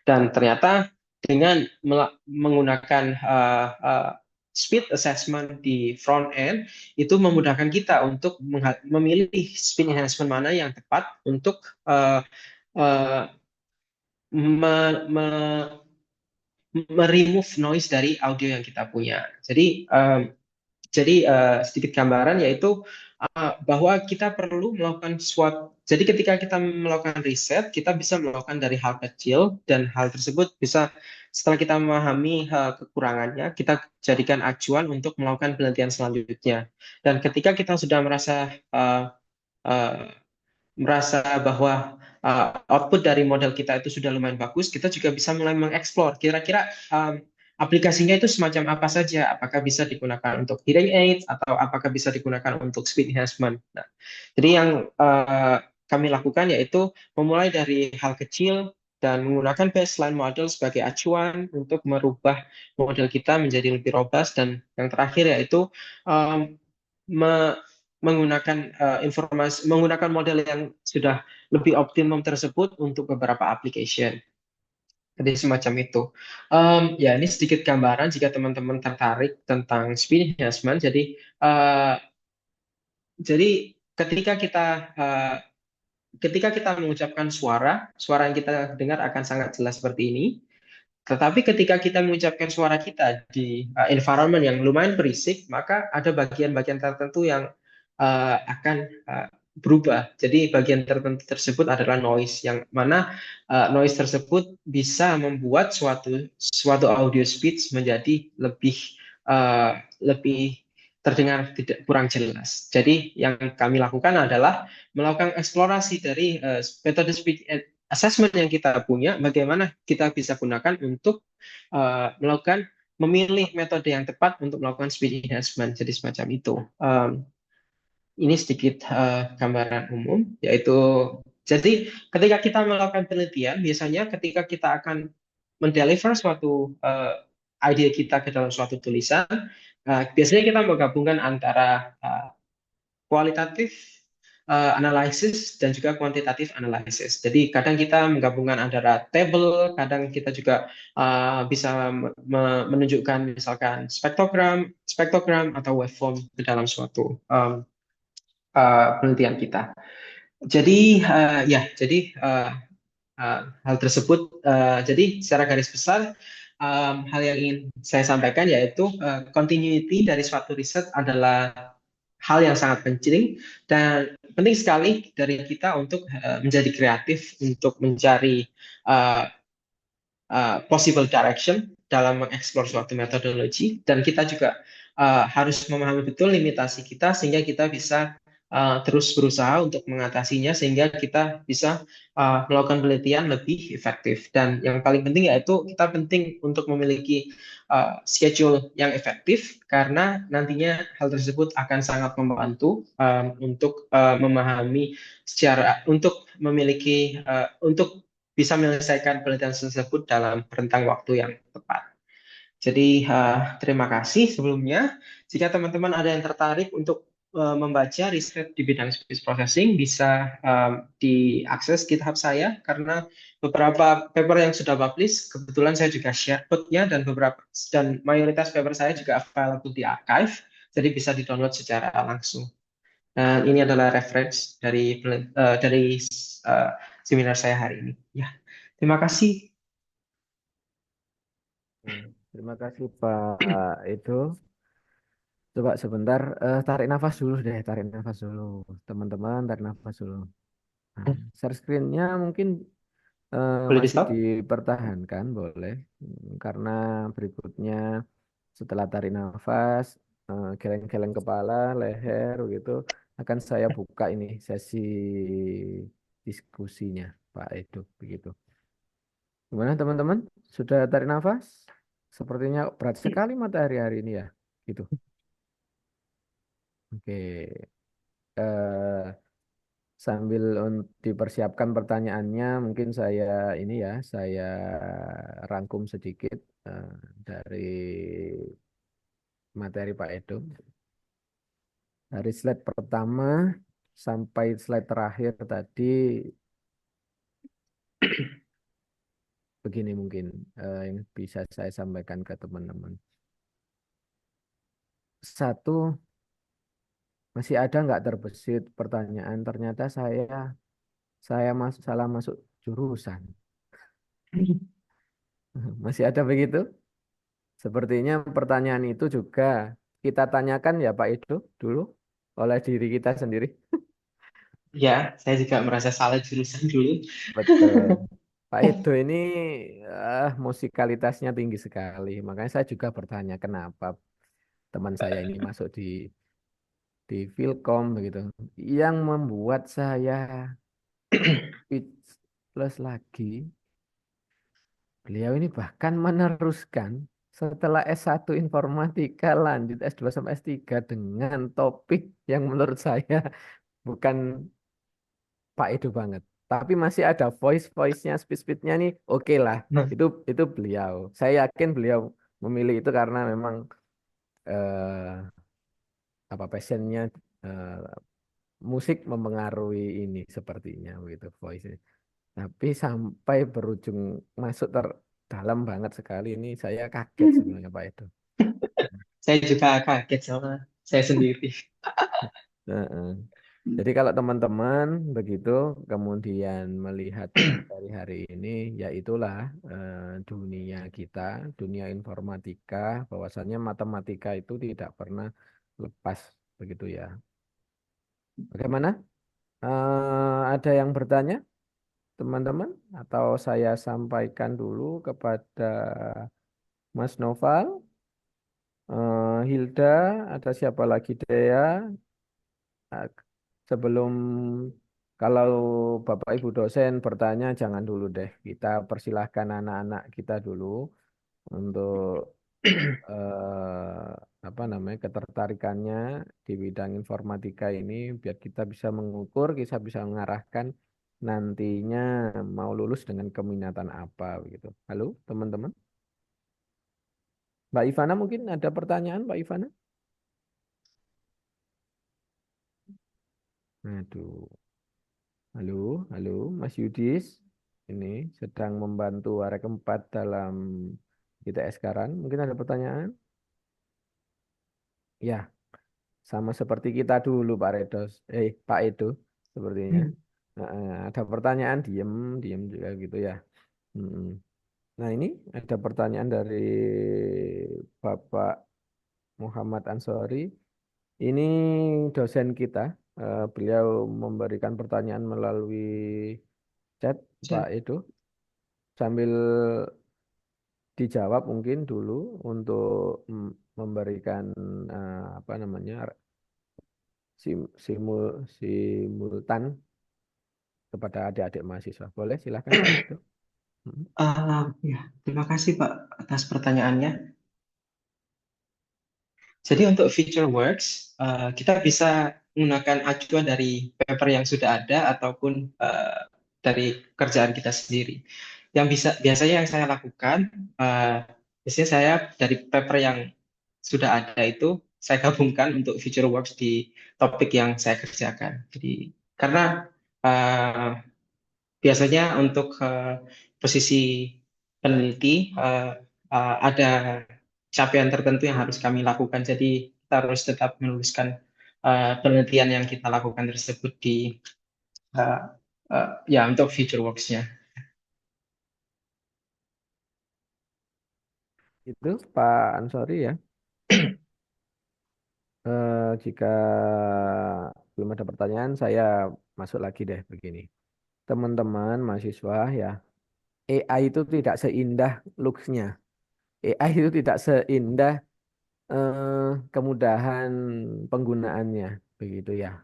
Dan ternyata dengan menggunakan speed assessment di front end, itu memudahkan kita untuk memilih speed enhancement mana yang tepat untuk remove noise dari audio yang kita punya. Jadi sedikit gambaran yaitu bahwa kita perlu melakukan suatu. Jadi ketika kita melakukan riset, kita bisa melakukan dari hal kecil dan hal tersebut bisa setelah kita memahami kekurangannya, kita jadikan acuan untuk melakukan penelitian selanjutnya. Dan ketika kita sudah merasa bahwa output dari model kita itu sudah lumayan bagus, kita juga bisa mulai mengeksplor kira-kira aplikasinya itu semacam apa saja, apakah bisa digunakan untuk hearing aids atau apakah bisa digunakan untuk speed enhancement. Nah, jadi yang kami lakukan yaitu memulai dari hal kecil dan menggunakan baseline model sebagai acuan untuk merubah model kita menjadi lebih robust, dan yang terakhir yaitu menggunakan model yang sudah lebih optimum tersebut untuk beberapa application. Jadi semacam itu. Ya, ini sedikit gambaran jika teman-teman tertarik tentang speed enhancement. Jadi ketika kita ketika kita mengucapkan suara, suara yang kita dengar akan sangat jelas seperti ini. Tetapi ketika kita mengucapkan suara kita di environment yang lumayan berisik, maka ada bagian-bagian tertentu yang akan berubah. Jadi bagian tertentu tersebut adalah noise, yang mana noise tersebut bisa membuat suatu audio speech menjadi lebih terdengar tidak kurang jelas. Jadi yang kami lakukan adalah melakukan eksplorasi dari metode speech assessment yang kita punya, bagaimana kita bisa gunakan untuk melakukan memilih metode yang tepat untuk melakukan speech enhancement, jadi semacam itu. Ini sedikit gambaran umum, yaitu jadi ketika kita melakukan penelitian, biasanya ketika kita akan mendeliver suatu ide kita ke dalam suatu tulisan, biasanya kita menggabungkan antara kualitatif analisis dan juga kuantitatif analisis. Jadi kadang kita menggabungkan antara table, kadang kita juga bisa menunjukkan misalkan spektrogram atau waveform ke dalam suatu penelitian kita. Jadi hal tersebut, jadi secara garis besar hal yang ingin saya sampaikan yaitu continuity dari suatu riset adalah hal yang sangat penting dan penting sekali dari kita untuk menjadi kreatif untuk mencari possible direction dalam mengeksplor suatu metodologi, dan kita juga harus memahami betul limitasi kita sehingga kita bisa terus berusaha untuk mengatasinya sehingga kita bisa melakukan penelitian lebih efektif. Dan yang paling penting yaitu kita penting untuk memiliki schedule yang efektif, karena nantinya hal tersebut akan sangat membantu untuk memahami untuk memiliki untuk bisa menyelesaikan penelitian tersebut dalam rentang waktu yang tepat. Jadi terima kasih sebelumnya. Jika teman-teman ada yang tertarik untuk membaca riset di bidang speech processing, bisa diakses GitHub saya, karena beberapa paper yang sudah publish, kebetulan saya juga share code-nya, dan mayoritas paper saya juga available di archive, jadi bisa di-download secara langsung. Dan ini adalah reference dari seminar saya hari ini. Ya, terima kasih. Terima kasih Pak Edo. Coba sebentar, tarik nafas dulu deh, tarik nafas dulu. Teman-teman, tarik nafas dulu. Nah, share screen-nya mungkin Boleh masih di-stop? dipertahankan, boleh. Karena berikutnya setelah tarik nafas, geleng-geleng kepala, leher, gitu, akan saya buka ini sesi diskusinya, Pak Edo, begitu. Gimana teman-teman? Sudah tarik nafas? Sepertinya berat sekali matahari hari ini ya, gitu. Oke, eh, sambil dipersiapkan pertanyaannya, mungkin saya ini ya, saya rangkum sedikit eh, dari materi Pak Edo. Dari slide pertama sampai slide terakhir tadi, begini mungkin yang bisa saya sampaikan ke teman-teman. Satu, masih ada nggak terbesit pertanyaan? Ternyata saya salah masuk jurusan. Masih ada begitu? Sepertinya pertanyaan itu juga kita tanyakan ya Pak Edo dulu oleh diri kita sendiri. Ya, saya juga merasa salah jurusan dulu. Betul. Pak Edo ini musikalitasnya tinggi sekali. Makanya saya juga bertanya kenapa teman saya ini masuk di Filkom begitu. Yang membuat saya speechless lagi, beliau ini bahkan meneruskan setelah S1 Informatika lanjut S2 sampai S3 dengan topik yang menurut saya bukan Pak Edo banget. Tapi masih ada voice-nya, speech-speechnya nih, oke lah. Nah, Itu beliau. Saya yakin beliau memilih itu karena memang eh, passionnya eh, musik mempengaruhi ini sepertinya begitu voice. Tapi sampai berujung masuk terdalam banget sekali ini saya kaget sebenarnya Pak Edo. saya juga kaget sama saya sendiri. Heeh. Jadi kalau teman-teman begitu kemudian melihat materi hari ini, ya itulah dunia kita, dunia informatika, bahwasannya matematika itu tidak pernah lepas begitu ya. Bagaimana? Ada yang bertanya, teman-teman? Atau saya sampaikan dulu kepada Mas Noval, Hilda, ada siapa lagi Dea? Nah, sebelum kalau Bapak Ibu dosen bertanya, jangan dulu deh. Kita persilahkan anak-anak kita dulu untuk eh, apa namanya ketertarikannya di bidang informatika ini, biar kita bisa mengukur, kita bisa mengarahkan nantinya mau lulus dengan keminatan apa begitu. Halo, teman-teman. Mbak Ivana mungkin ada pertanyaan, Mbak Ivana? Aduh. Halo, halo, Mas Yudis. Ini sedang membantu Arek 4 dalam ITS sekarang. Mungkin ada pertanyaan? Ya, sama seperti kita dulu, Pak Redos. Pak Edo, sepertinya. Ada pertanyaan, diem, diem juga gitu ya. Mm-mm. Nah, ini ada pertanyaan dari Bapak Muhammad Ansori. Ini dosen kita. Beliau memberikan pertanyaan melalui chat, Pak Edo. Sambil dijawab mungkin dulu untuk memberikan apa namanya simultan kepada adik-adik mahasiswa. Boleh, silakan Pak Edo. Mm. Ya, terima kasih Pak atas pertanyaannya. Jadi untuk feature works, kita bisa menggunakan acuan dari paper yang sudah ada ataupun dari kerjaan kita sendiri. Yang biasanya yang saya lakukan, biasanya saya dari paper yang sudah ada itu saya gabungkan untuk feature works di topik yang saya kerjakan. Jadi karena biasanya untuk posisi peneliti ada capaian tertentu yang harus kami lakukan. Jadi kita harus tetap menuliskan penelitian yang kita lakukan tersebut di uh, ya untuk future works-nya. Itu Pak Ansori ya. Jika belum ada pertanyaan, saya masuk lagi deh begini. Teman-teman mahasiswa ya, AI itu tidak seindah looks-nya. AI itu tidak seindah kemudahan penggunaannya, begitu ya.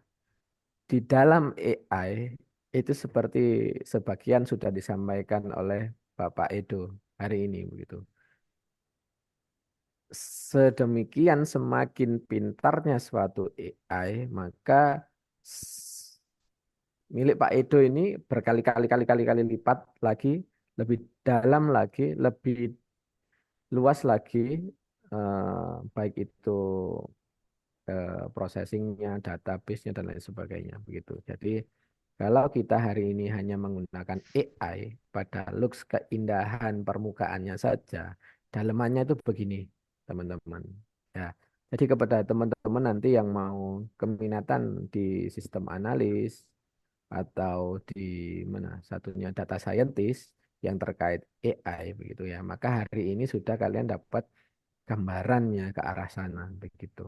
Di dalam AI itu seperti sebagian sudah disampaikan oleh Bapak Edo hari ini, begitu. Sedemikian semakin pintarnya suatu AI, maka s- milik Pak Edo ini berkali-kali kali lipat lagi, lebih dalam lagi, lebih luas lagi, baik itu processingnya, database-nya dan lain sebagainya begitu. Jadi kalau kita hari ini hanya menggunakan AI pada looks keindahan permukaannya saja, dalemannya itu begini, teman-teman. Ya. Jadi kepada teman-teman nanti yang mau keminatan di sistem analis atau di mana satunya data scientist yang terkait AI begitu ya, maka hari ini sudah kalian dapat gambarannya ke arah sana begitu.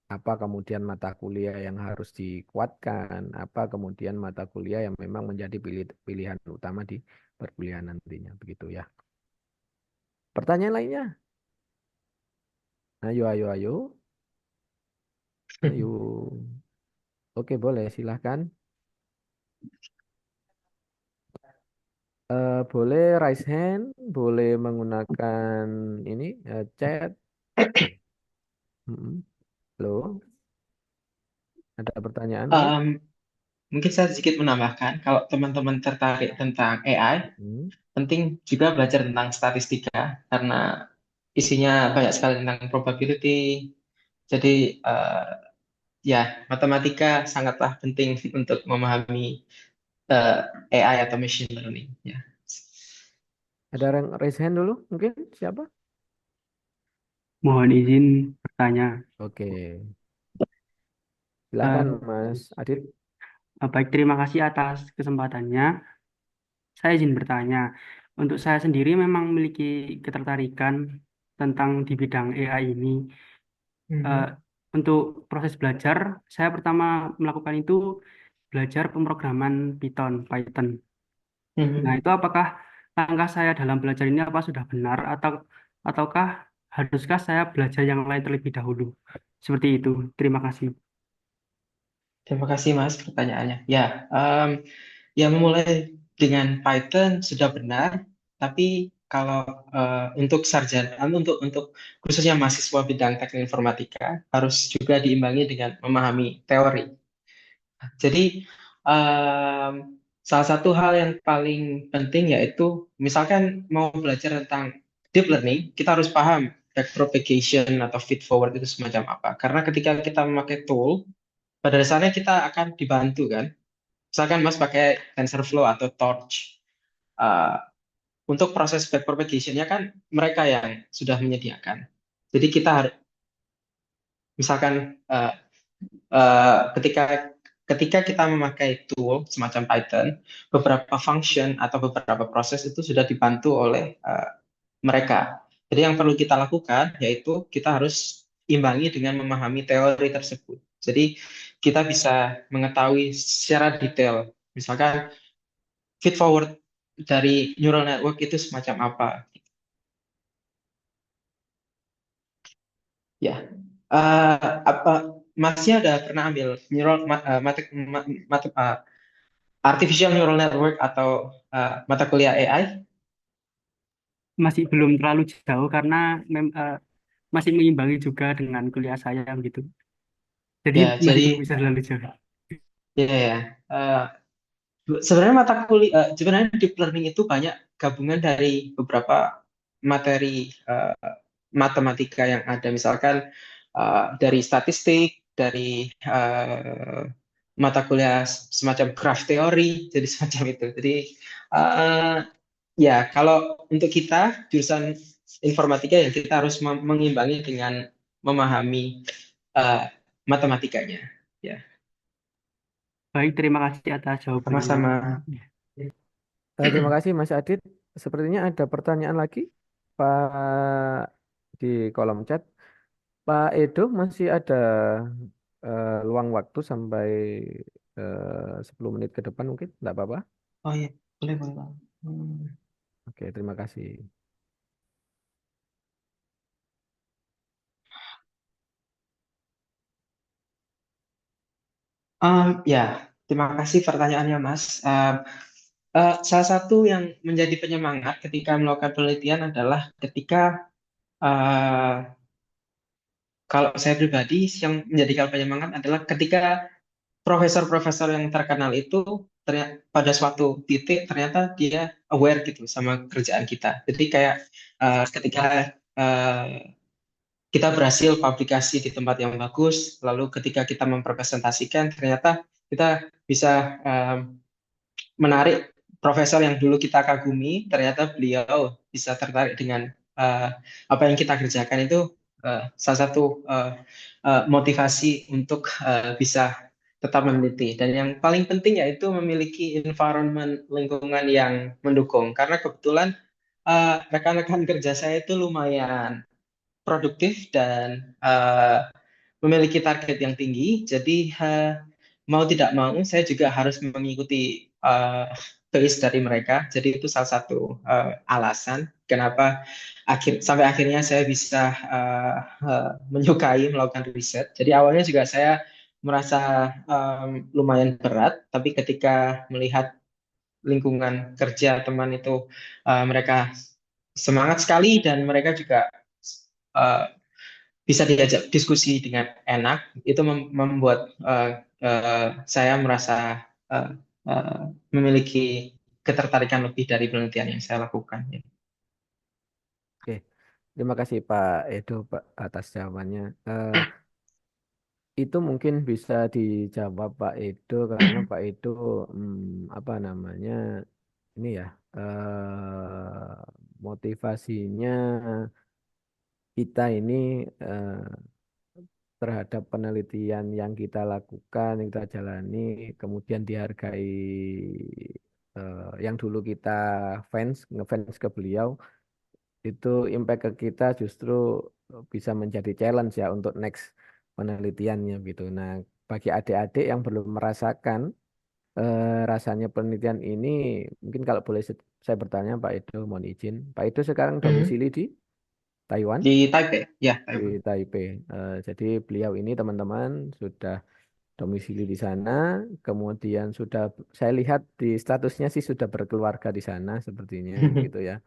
Apa kemudian mata kuliah yang harus dikuatkan, apa kemudian mata kuliah yang memang menjadi pilihan utama di perkuliahan nantinya begitu ya. Pertanyaan lainnya? Ayo, ayo, ayo, ayo. Oke, boleh silahkan. Boleh raise hand, boleh menggunakan ini chat. Mm-mm. Halo, ada pertanyaan mungkin? Mungkin saya sedikit menambahkan, kalau teman-teman tertarik tentang AI, Hmm. penting juga belajar tentang statistika karena isinya banyak sekali tentang probability. Jadi ya matematika sangatlah penting untuk memahami AI atau machine learning. Ya. Ada yang raise hand dulu mungkin? Siapa? Mohon izin bertanya. Oke, Eh, silakan Mas Adit. Baik, terima kasih atas kesempatannya. Saya izin bertanya. Untuk saya sendiri memang memiliki ketertarikan tentang di bidang AI ini. Eh, Mhm. untuk proses belajar, saya pertama melakukan itu belajar pemrograman Python. Nah, Mhm. itu apakah langkah saya dalam belajar ini apa sudah benar ataukah haruskah saya belajar yang lain terlebih dahulu? Seperti itu. Terima kasih. Terima kasih Mas pertanyaannya. Ya, memulai dengan Python sudah benar, tapi kalau untuk sarjana, untuk khususnya mahasiswa bidang teknik informatika harus juga diimbangi dengan memahami teori. Jadi em, salah satu hal yang paling penting yaitu misalkan mau belajar tentang deep learning, kita harus paham backpropagation atau feed forward itu semacam apa. Karena ketika kita memakai tool, pada dasarnya kita akan dibantu kan. Misalkan Mas pakai TensorFlow atau Torch, uh, untuk proses backpropagation-nya kan mereka yang sudah menyediakan. Jadi kita harus, misalkan ketika ketika kita memakai tool semacam Python, beberapa function atau beberapa proses itu sudah dibantu oleh mereka. Jadi yang perlu kita lakukan yaitu kita harus imbangi dengan memahami teori tersebut. Jadi kita bisa mengetahui secara detail, misalkan feed forward dari neural network itu semacam apa. Ya, apa Masnya ada pernah ambil neural artificial neural network atau mata kuliah AI? Masih belum terlalu jauh karena masih mengimbangi juga dengan kuliah saya gitu. Jadi Ya, masih belum jadi bisa terlalu jauh. ya. Sebenarnya mata kuliah, sebenarnya deep learning itu banyak gabungan dari beberapa materi matematika yang ada, misalkan dari statistik, dari mata kuliah semacam graph theory, jadi semacam itu. Jadi uh, ya kalau untuk kita jurusan informatika ya kita harus mengimbangi dengan memahami uh, matematikanya. Ya, Baik, terima kasih atas jawabannya. sama-sama. Terima kasih Mas Adit. Sepertinya ada pertanyaan lagi, Pak, di kolom chat. Pak Edo masih ada luang waktu sampai 10 menit ke depan mungkin, nggak apa-apa. Oh iya, boleh boleh Bang. Oke, terima kasih. Ya, terima kasih pertanyaannya, Mas. Salah satu yang menjadi penyemangat ketika melakukan penelitian adalah ketika uh, kalau saya pribadi yang menjadikan penyemangat adalah ketika profesor-profesor yang terkenal itu ternyata pada suatu titik ternyata dia aware gitu sama kerjaan kita. Jadi kayak ketika uh, kita berhasil publikasi di tempat yang bagus, lalu ketika kita mempresentasikan ternyata kita bisa menarik profesor yang dulu kita kagumi, ternyata beliau bisa tertarik dengan uh, apa yang kita kerjakan itu salah satu motivasi untuk bisa tetap meneliti. Dan yang paling penting yaitu memiliki environment lingkungan yang mendukung. Karena kebetulan rekan-rekan kerja saya itu lumayan produktif dan memiliki target yang tinggi. Jadi mau tidak mau saya juga harus mengikuti pace dari mereka. Jadi itu salah satu alasan kenapa sampai akhirnya saya bisa menyukai melakukan riset. Jadi awalnya juga saya merasa lumayan berat, tapi ketika melihat lingkungan kerja teman itu mereka semangat sekali dan mereka juga uh, bisa diajak diskusi dengan enak, itu membuat saya merasa uh, uh, memiliki ketertarikan lebih dari penelitian yang saya lakukan. Oke, terima kasih Pak Edo Pak atas jawabannya. Itu mungkin bisa dijawab Pak Edo karena Pak Edo apa namanya ini ya motivasinya kita ini terhadap penelitian yang kita lakukan, yang kita jalani, kemudian dihargai yang dulu kita ngefans ke beliau, itu impact ke kita justru bisa menjadi challenge ya untuk next penelitiannya gitu. Nah, bagi adik-adik yang belum merasakan rasanya penelitian ini, mungkin kalau boleh saya bertanya Pak Edo, mohon izin. Pak Edo sekarang Mhm. domisili di Taiwan, Di Taipei, ya, di Taiwan. Taipei. Jadi beliau ini teman-teman sudah domisili di sana, kemudian sudah saya lihat di statusnya sih sudah berkeluarga di sana sepertinya gitu ya.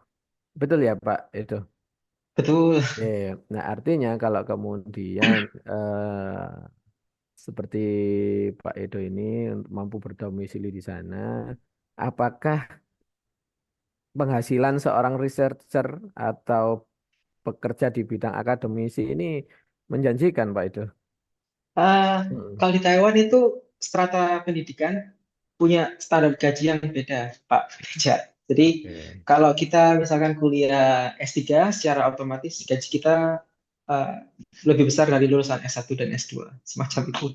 Betul ya Pak Edo? Betul. Nah, artinya kalau kemudian seperti Pak Edo ini mampu berdomisili di sana, apakah penghasilan seorang researcher atau pekerja di bidang akademisi ini menjanjikan, Pak Edo? Eh, Mm. Kalau di Taiwan itu strata pendidikan punya standar gaji yang beda, Pak Teja. Jadi Oke. kalau kita misalkan kuliah S3, secara otomatis gaji kita eh, lebih besar dari lulusan S1 dan S2, semacam itu.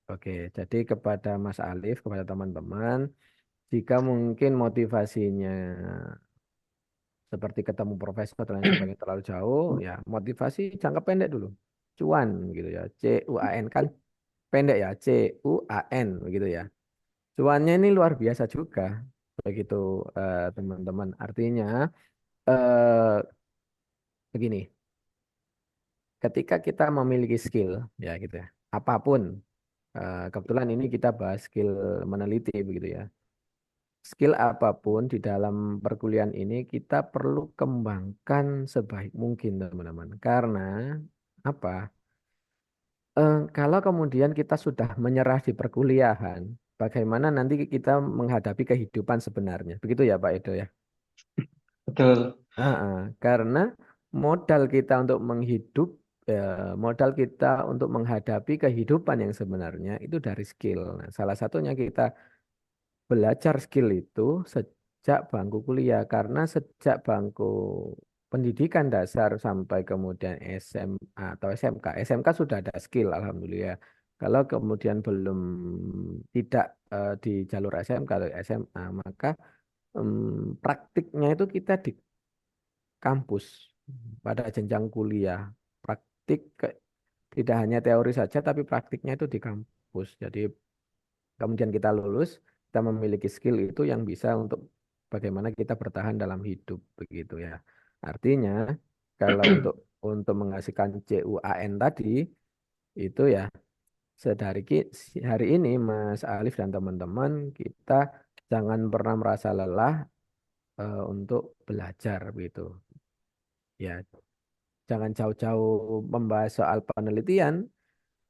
Oke, jadi kepada Mas Alif, kepada teman-teman, jika mungkin motivasinya seperti ketemu profesor dan lain sebagainya terlalu jauh, ya motivasi jangka pendek dulu. Cuan gitu ya. CUAN kan pendek ya, CUAN begitu ya. Cuannya ini luar biasa juga begitu teman-teman. Artinya eh, begini, ketika kita memiliki skill ya gitu ya. Apapun kebetulan ini kita bahas skill meneliti begitu ya. Skill apapun di dalam perkuliahan ini kita perlu kembangkan sebaik mungkin teman-teman. Karena apa? Kalau kemudian kita sudah menyerah di perkuliahan, bagaimana nanti kita menghadapi kehidupan sebenarnya? Begitu ya Pak Edo ya? Betul. Karena modal kita untuk modal kita untuk menghadapi kehidupan yang sebenarnya itu dari skill. Nah, salah satunya kita belajar skill itu sejak bangku kuliah karena sejak bangku pendidikan dasar sampai kemudian SMA atau SMK. SMK sudah ada skill alhamdulillah. Kalau kemudian belum tidak di jalur SMK atau SMA, maka praktiknya itu kita di kampus pada jenjang kuliah. Praktik tidak hanya teori saja tapi praktiknya itu di kampus. Jadi kemudian kita lulus, kita memiliki skill itu yang bisa untuk bagaimana kita bertahan dalam hidup begitu ya. Artinya kalau untuk menghasilkan CUAN tadi itu ya hari ini Mas Alif dan teman-teman kita jangan pernah merasa lelah untuk belajar begitu. Ya, jangan jauh-jauh membahas soal penelitian,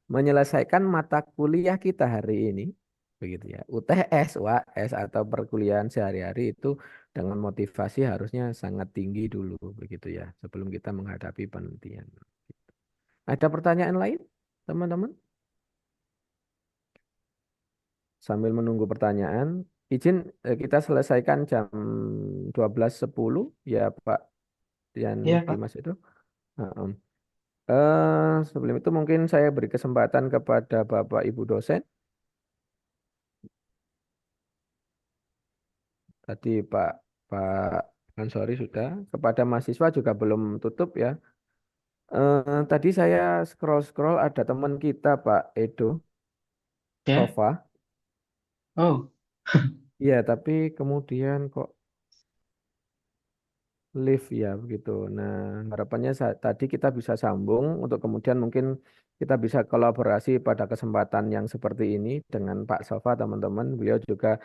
menyelesaikan mata kuliah kita hari ini, begitu ya. UTS, UAS atau perkuliahan sehari-hari itu dengan motivasi harusnya sangat tinggi dulu, begitu ya, sebelum kita menghadapi penelitian. Ada pertanyaan lain, teman-teman? Sambil menunggu pertanyaan, izin kita selesaikan jam 12.10 ya Pak Dian Iya, Pak. Dimas itu. Heeh. Sebelum itu mungkin saya beri kesempatan kepada Bapak Ibu dosen. Tadi Pak Ansori sudah. Kepada mahasiswa juga belum tutup ya. Tadi saya scroll-scroll ada teman kita Pak Edo Ya. Sofa. Oh, Iya, tapi kemudian kok live ya begitu. Nah, harapannya tadi kita bisa sambung untuk kemudian mungkin kita bisa kolaborasi pada kesempatan yang seperti ini dengan Pak Sofa teman-teman. Beliau juga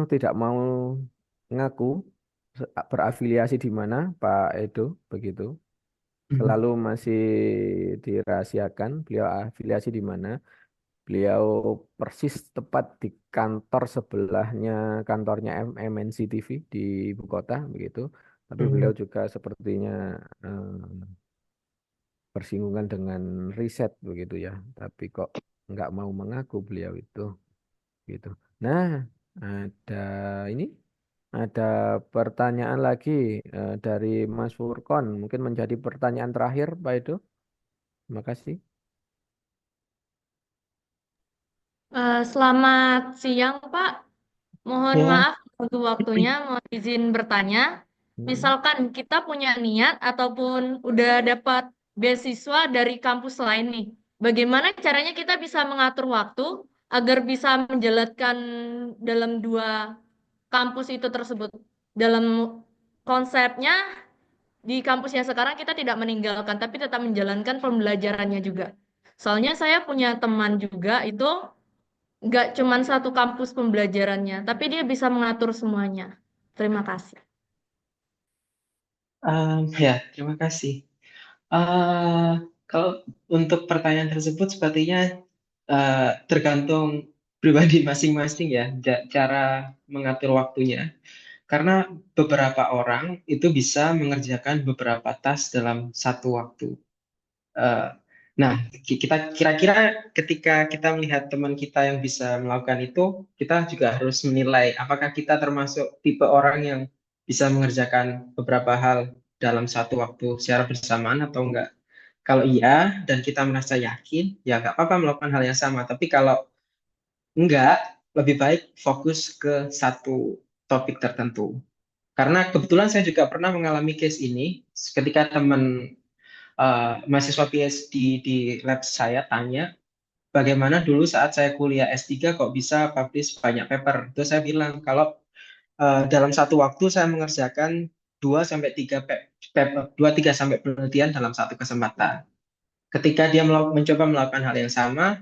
tidak mau ngaku berafiliasi di mana Pak Edo begitu. Selalu masih dirahasiakan beliau afiliasi di mana. Beliau persis tepat di kantor sebelahnya kantornya MNC TV di ibu kota begitu. Tapi beliau Mhm. juga sepertinya bersinggungan dengan riset begitu ya. Tapi kok nggak mau mengaku beliau itu gitu. Nah, ada ini ada pertanyaan lagi dari Mas Furkon. Mungkin menjadi pertanyaan terakhir Pak Edo. Terima kasih. Selamat siang, Pak. Mohon Ya, maaf untuk waktunya, mohon izin bertanya. Hmm. Misalkan kita punya niat ataupun udah dapat beasiswa dari kampus lain nih, bagaimana caranya kita bisa mengatur waktu agar bisa menjalankan dalam dua kampus itu tersebut? Dalam konsepnya, di kampus yang sekarang kita tidak meninggalkan, tapi tetap menjalankan pembelajarannya juga. Soalnya saya punya teman juga itu nggak cuman satu kampus pembelajarannya, tapi dia bisa mengatur semuanya. Terima kasih. ya, terima kasih. Eh, Kalau untuk pertanyaan tersebut sepertinya tergantung pribadi masing-masing ya, cara mengatur waktunya. Karena beberapa orang itu bisa mengerjakan beberapa tas dalam satu waktu. Eh, Nah, kita kira-kira ketika kita melihat teman kita yang bisa melakukan itu, kita juga harus menilai apakah kita termasuk tipe orang yang bisa mengerjakan beberapa hal dalam satu waktu secara bersamaan atau enggak. Kalau iya dan kita merasa yakin, ya nggak apa-apa melakukan hal yang sama. Tapi kalau enggak, lebih baik fokus ke satu topik tertentu. Karena kebetulan saya juga pernah mengalami case ini ketika teman mahasiswa PhD di lab saya tanya, bagaimana dulu saat saya kuliah S3 kok bisa publish banyak paper. Terus saya bilang, kalau dalam satu waktu saya mengerjakan 2 sampai 3 paper, 2 3 sampai penelitian dalam satu kesempatan. Ketika dia mencoba melakukan hal yang sama,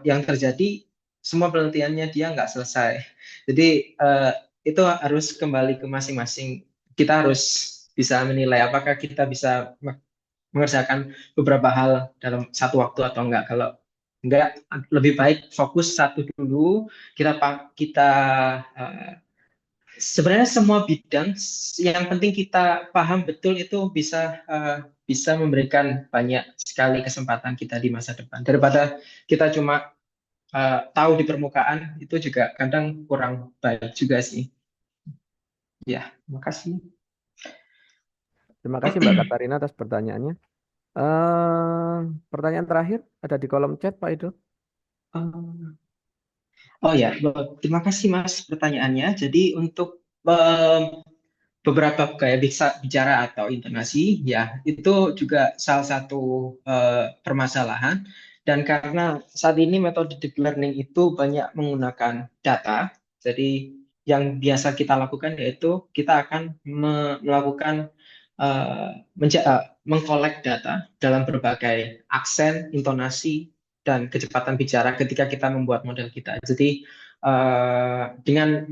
yang terjadi semua penelitiannya dia nggak selesai. Jadi itu harus kembali ke masing-masing. Kita harus bisa menilai apakah kita bisa mengerjakan beberapa hal dalam satu waktu atau enggak. Kalau enggak, lebih baik fokus satu dulu. Kita eh, sebenarnya semua bidang yang penting kita paham betul itu bisa memberikan banyak sekali kesempatan kita di masa depan. Daripada kita cuma tahu di permukaan, itu juga kadang kurang baik juga sih. Ya, terima kasih. Terima kasih Mbak Katarina atas pertanyaannya. Pertanyaan terakhir ada di kolom chat Pak Edo. Eh, Oh ya, terima kasih Mas pertanyaannya. Jadi untuk beberapa kayak bisa bicara atau intonasi, ya itu juga salah satu permasalahan. Dan karena saat ini metode deep learning itu banyak menggunakan data, jadi yang biasa kita lakukan yaitu kita akan melakukan mengkolek data dalam berbagai aksen, intonasi, dan kecepatan bicara ketika kita membuat model kita. Jadi dengan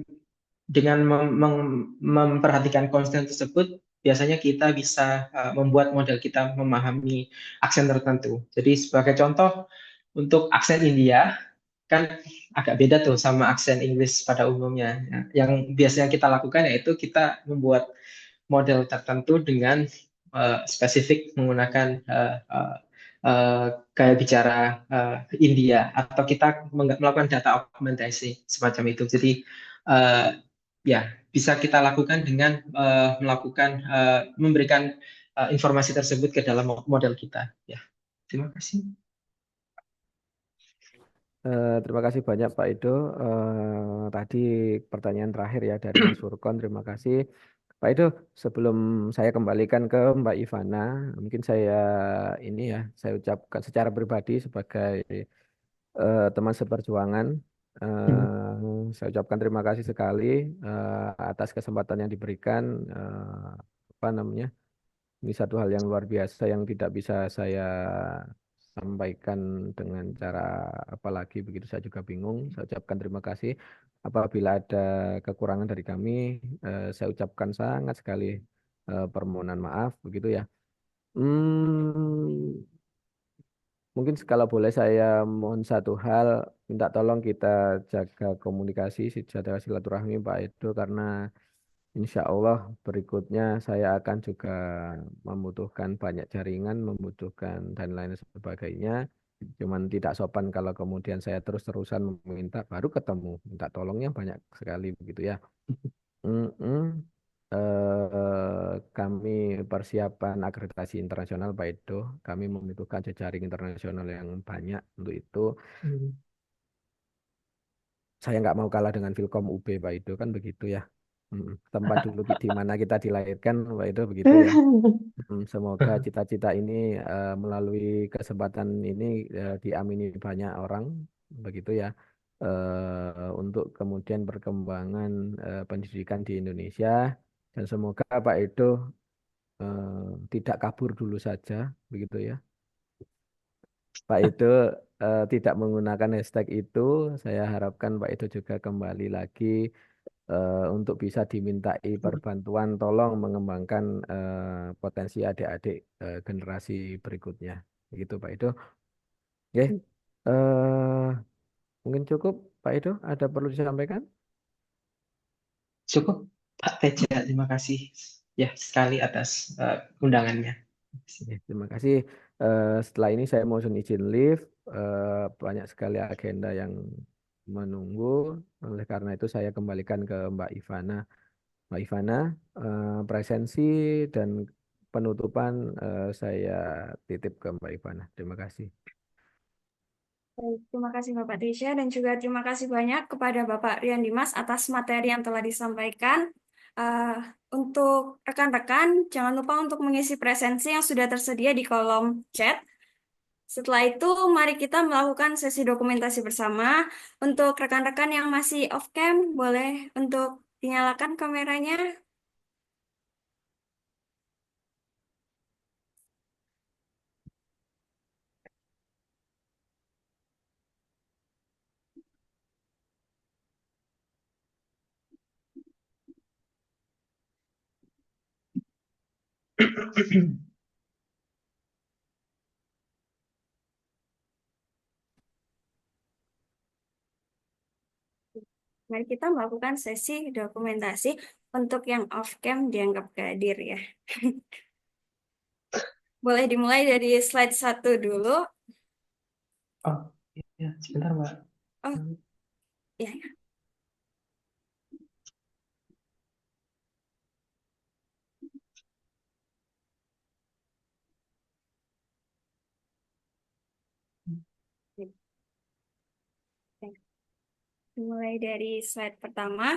memperhatikan konten tersebut, biasanya kita bisa membuat model kita memahami aksen tertentu. Jadi sebagai contoh, untuk aksen India, kan agak beda tuh sama aksen Inggris pada umumnya. Yang biasanya kita lakukan yaitu kita membuat model tertentu dengan spesifik menggunakan gaya bicara India, atau kita melakukan data augmentasi semacam itu. Jadi uh, ya bisa kita lakukan dengan memberikan informasi tersebut ke dalam model kita. Ya, terima kasih. Terima kasih banyak Pak Edo. Tadi pertanyaan terakhir ya dari Mas Furkon. Terima kasih. Pak Edo, sebelum saya kembalikan ke Mbak Ivana, mungkin saya ini ya, saya ucapkan secara pribadi sebagai teman seperjuangan, saya ucapkan terima kasih sekali atas kesempatan yang diberikan. Apa namanya? Ini satu hal yang luar biasa yang tidak bisa saya sampaikan dengan cara apalagi begitu saya juga bingung. Saya ucapkan terima kasih. Apabila ada kekurangan dari kami, saya ucapkan sangat sekali permohonan maaf begitu ya. Hmm, Mungkin kalau boleh saya mohon satu hal, minta tolong kita jaga komunikasi, jaga silaturahmi Pak Edo, karena insya Allah berikutnya saya akan juga membutuhkan banyak jaringan, membutuhkan dan lain sebagainya. Cuman tidak sopan kalau kemudian saya terus-terusan meminta, baru ketemu, minta tolongnya banyak sekali begitu ya. Mm-mm. Kami persiapan akreditasi internasional Pak Edo. Kami membutuhkan jejaring internasional yang banyak untuk itu. saya nggak mau kalah dengan Vilkom UB Pak Ido kan begitu ya. Tempat dulu di mana kita dilahirkan Pak Ido begitu ya. Semoga cita-cita ini melalui kesempatan ini diamini banyak orang begitu ya. Untuk kemudian perkembangan pendidikan di Indonesia dan semoga Pak Edo tidak kabur dulu saja begitu ya. Pak Edo tidak menggunakan hashtag itu. Saya harapkan Pak Edo juga kembali lagi untuk bisa dimintai perbantuan, tolong mengembangkan potensi adik-adik generasi berikutnya. Begitu Pak Edo. Oke, mungkin cukup Pak Edo. Ada perlu disampaikan? Cukup, Pak Teja. Terima kasih ya sekali atas undangannya. Ya, terima kasih. Setelah ini saya mohon izin leave. Banyak sekali agenda yang menunggu. Oleh karena itu saya kembalikan ke Mbak Ivana. Mbak Ivana, presensi dan penutupan saya titip ke Mbak Ivana. Terima kasih. Baik, terima kasih Bapak Tisha dan juga terima kasih banyak kepada Bapak Rian Dimas atas materi yang telah disampaikan. Eh, untuk rekan-rekan, jangan lupa untuk mengisi presensi yang sudah tersedia di kolom chat. Setelah itu, mari kita melakukan sesi dokumentasi bersama. Untuk rekan-rekan yang masih off-cam, boleh untuk dinyalakan kameranya. Mari kita melakukan sesi dokumentasi. Untuk yang off-cam dianggap gak hadir ya. Boleh dimulai dari slide 1 dulu. Oh, ya, sebentar, Mbak. Oh, ya. Dimulai dari slide pertama.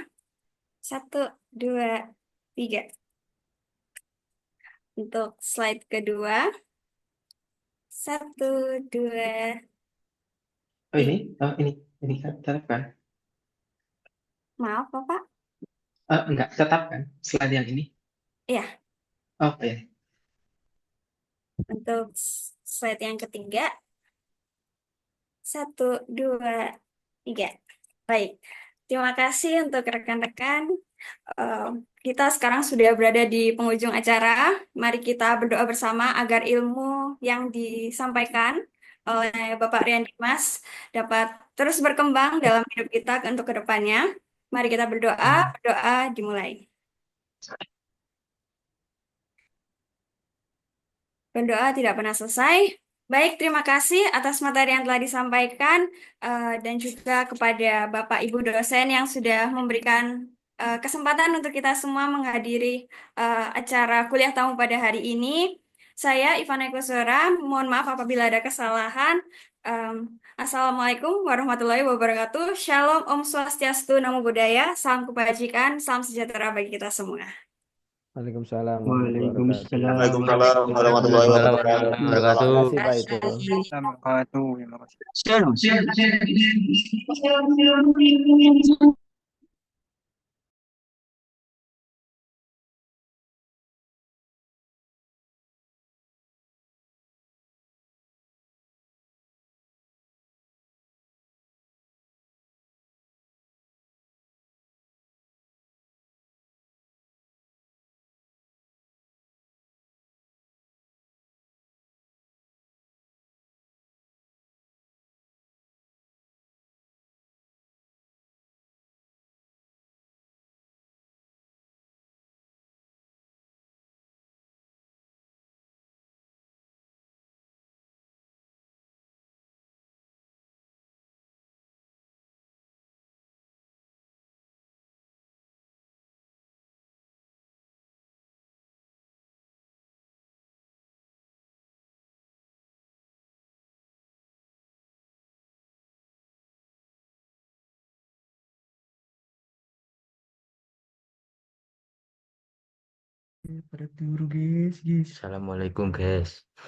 1, 2, 3. Untuk slide kedua. 1, 2, Oh, 3. ini kan tetap kan? Maaf, Bapak. Enggak, tetap kan? Slide yang ini. Ya, Oh, ya. untuk slide yang ketiga. 1, 2, 3. Baik, terima kasih untuk rekan-rekan. Eh, Kita sekarang sudah berada di penghujung acara. Mari kita berdoa bersama agar ilmu yang disampaikan oleh Bapak Rian Dimas dapat terus berkembang dalam hidup kita untuk kedepannya. Mari kita berdoa, berdoa dimulai. Berdoa tidak pernah selesai. Baik, terima kasih atas materi yang telah disampaikan dan juga kepada Bapak Ibu dosen yang sudah memberikan kesempatan untuk kita semua menghadiri acara kuliah tamu pada hari ini. Saya Ivana Kusura, mohon maaf apabila ada kesalahan. Assalamualaikum warahmatullahi wabarakatuh. Shalom, Om Swastiastu, Namo Buddhaya, salam kebajikan, salam sejahtera bagi kita semua. Waalaikumsalam warahmatullahi wabarakatuh. Waalaikumsalam Waalaikumsalam warahmatullahi warahmatullahi wabarakatuh. Terima wabarakatuh. kasih Pak Itu. Terima kasih. Shalom. Pada turu guys, guys. Assalamualaikum guys.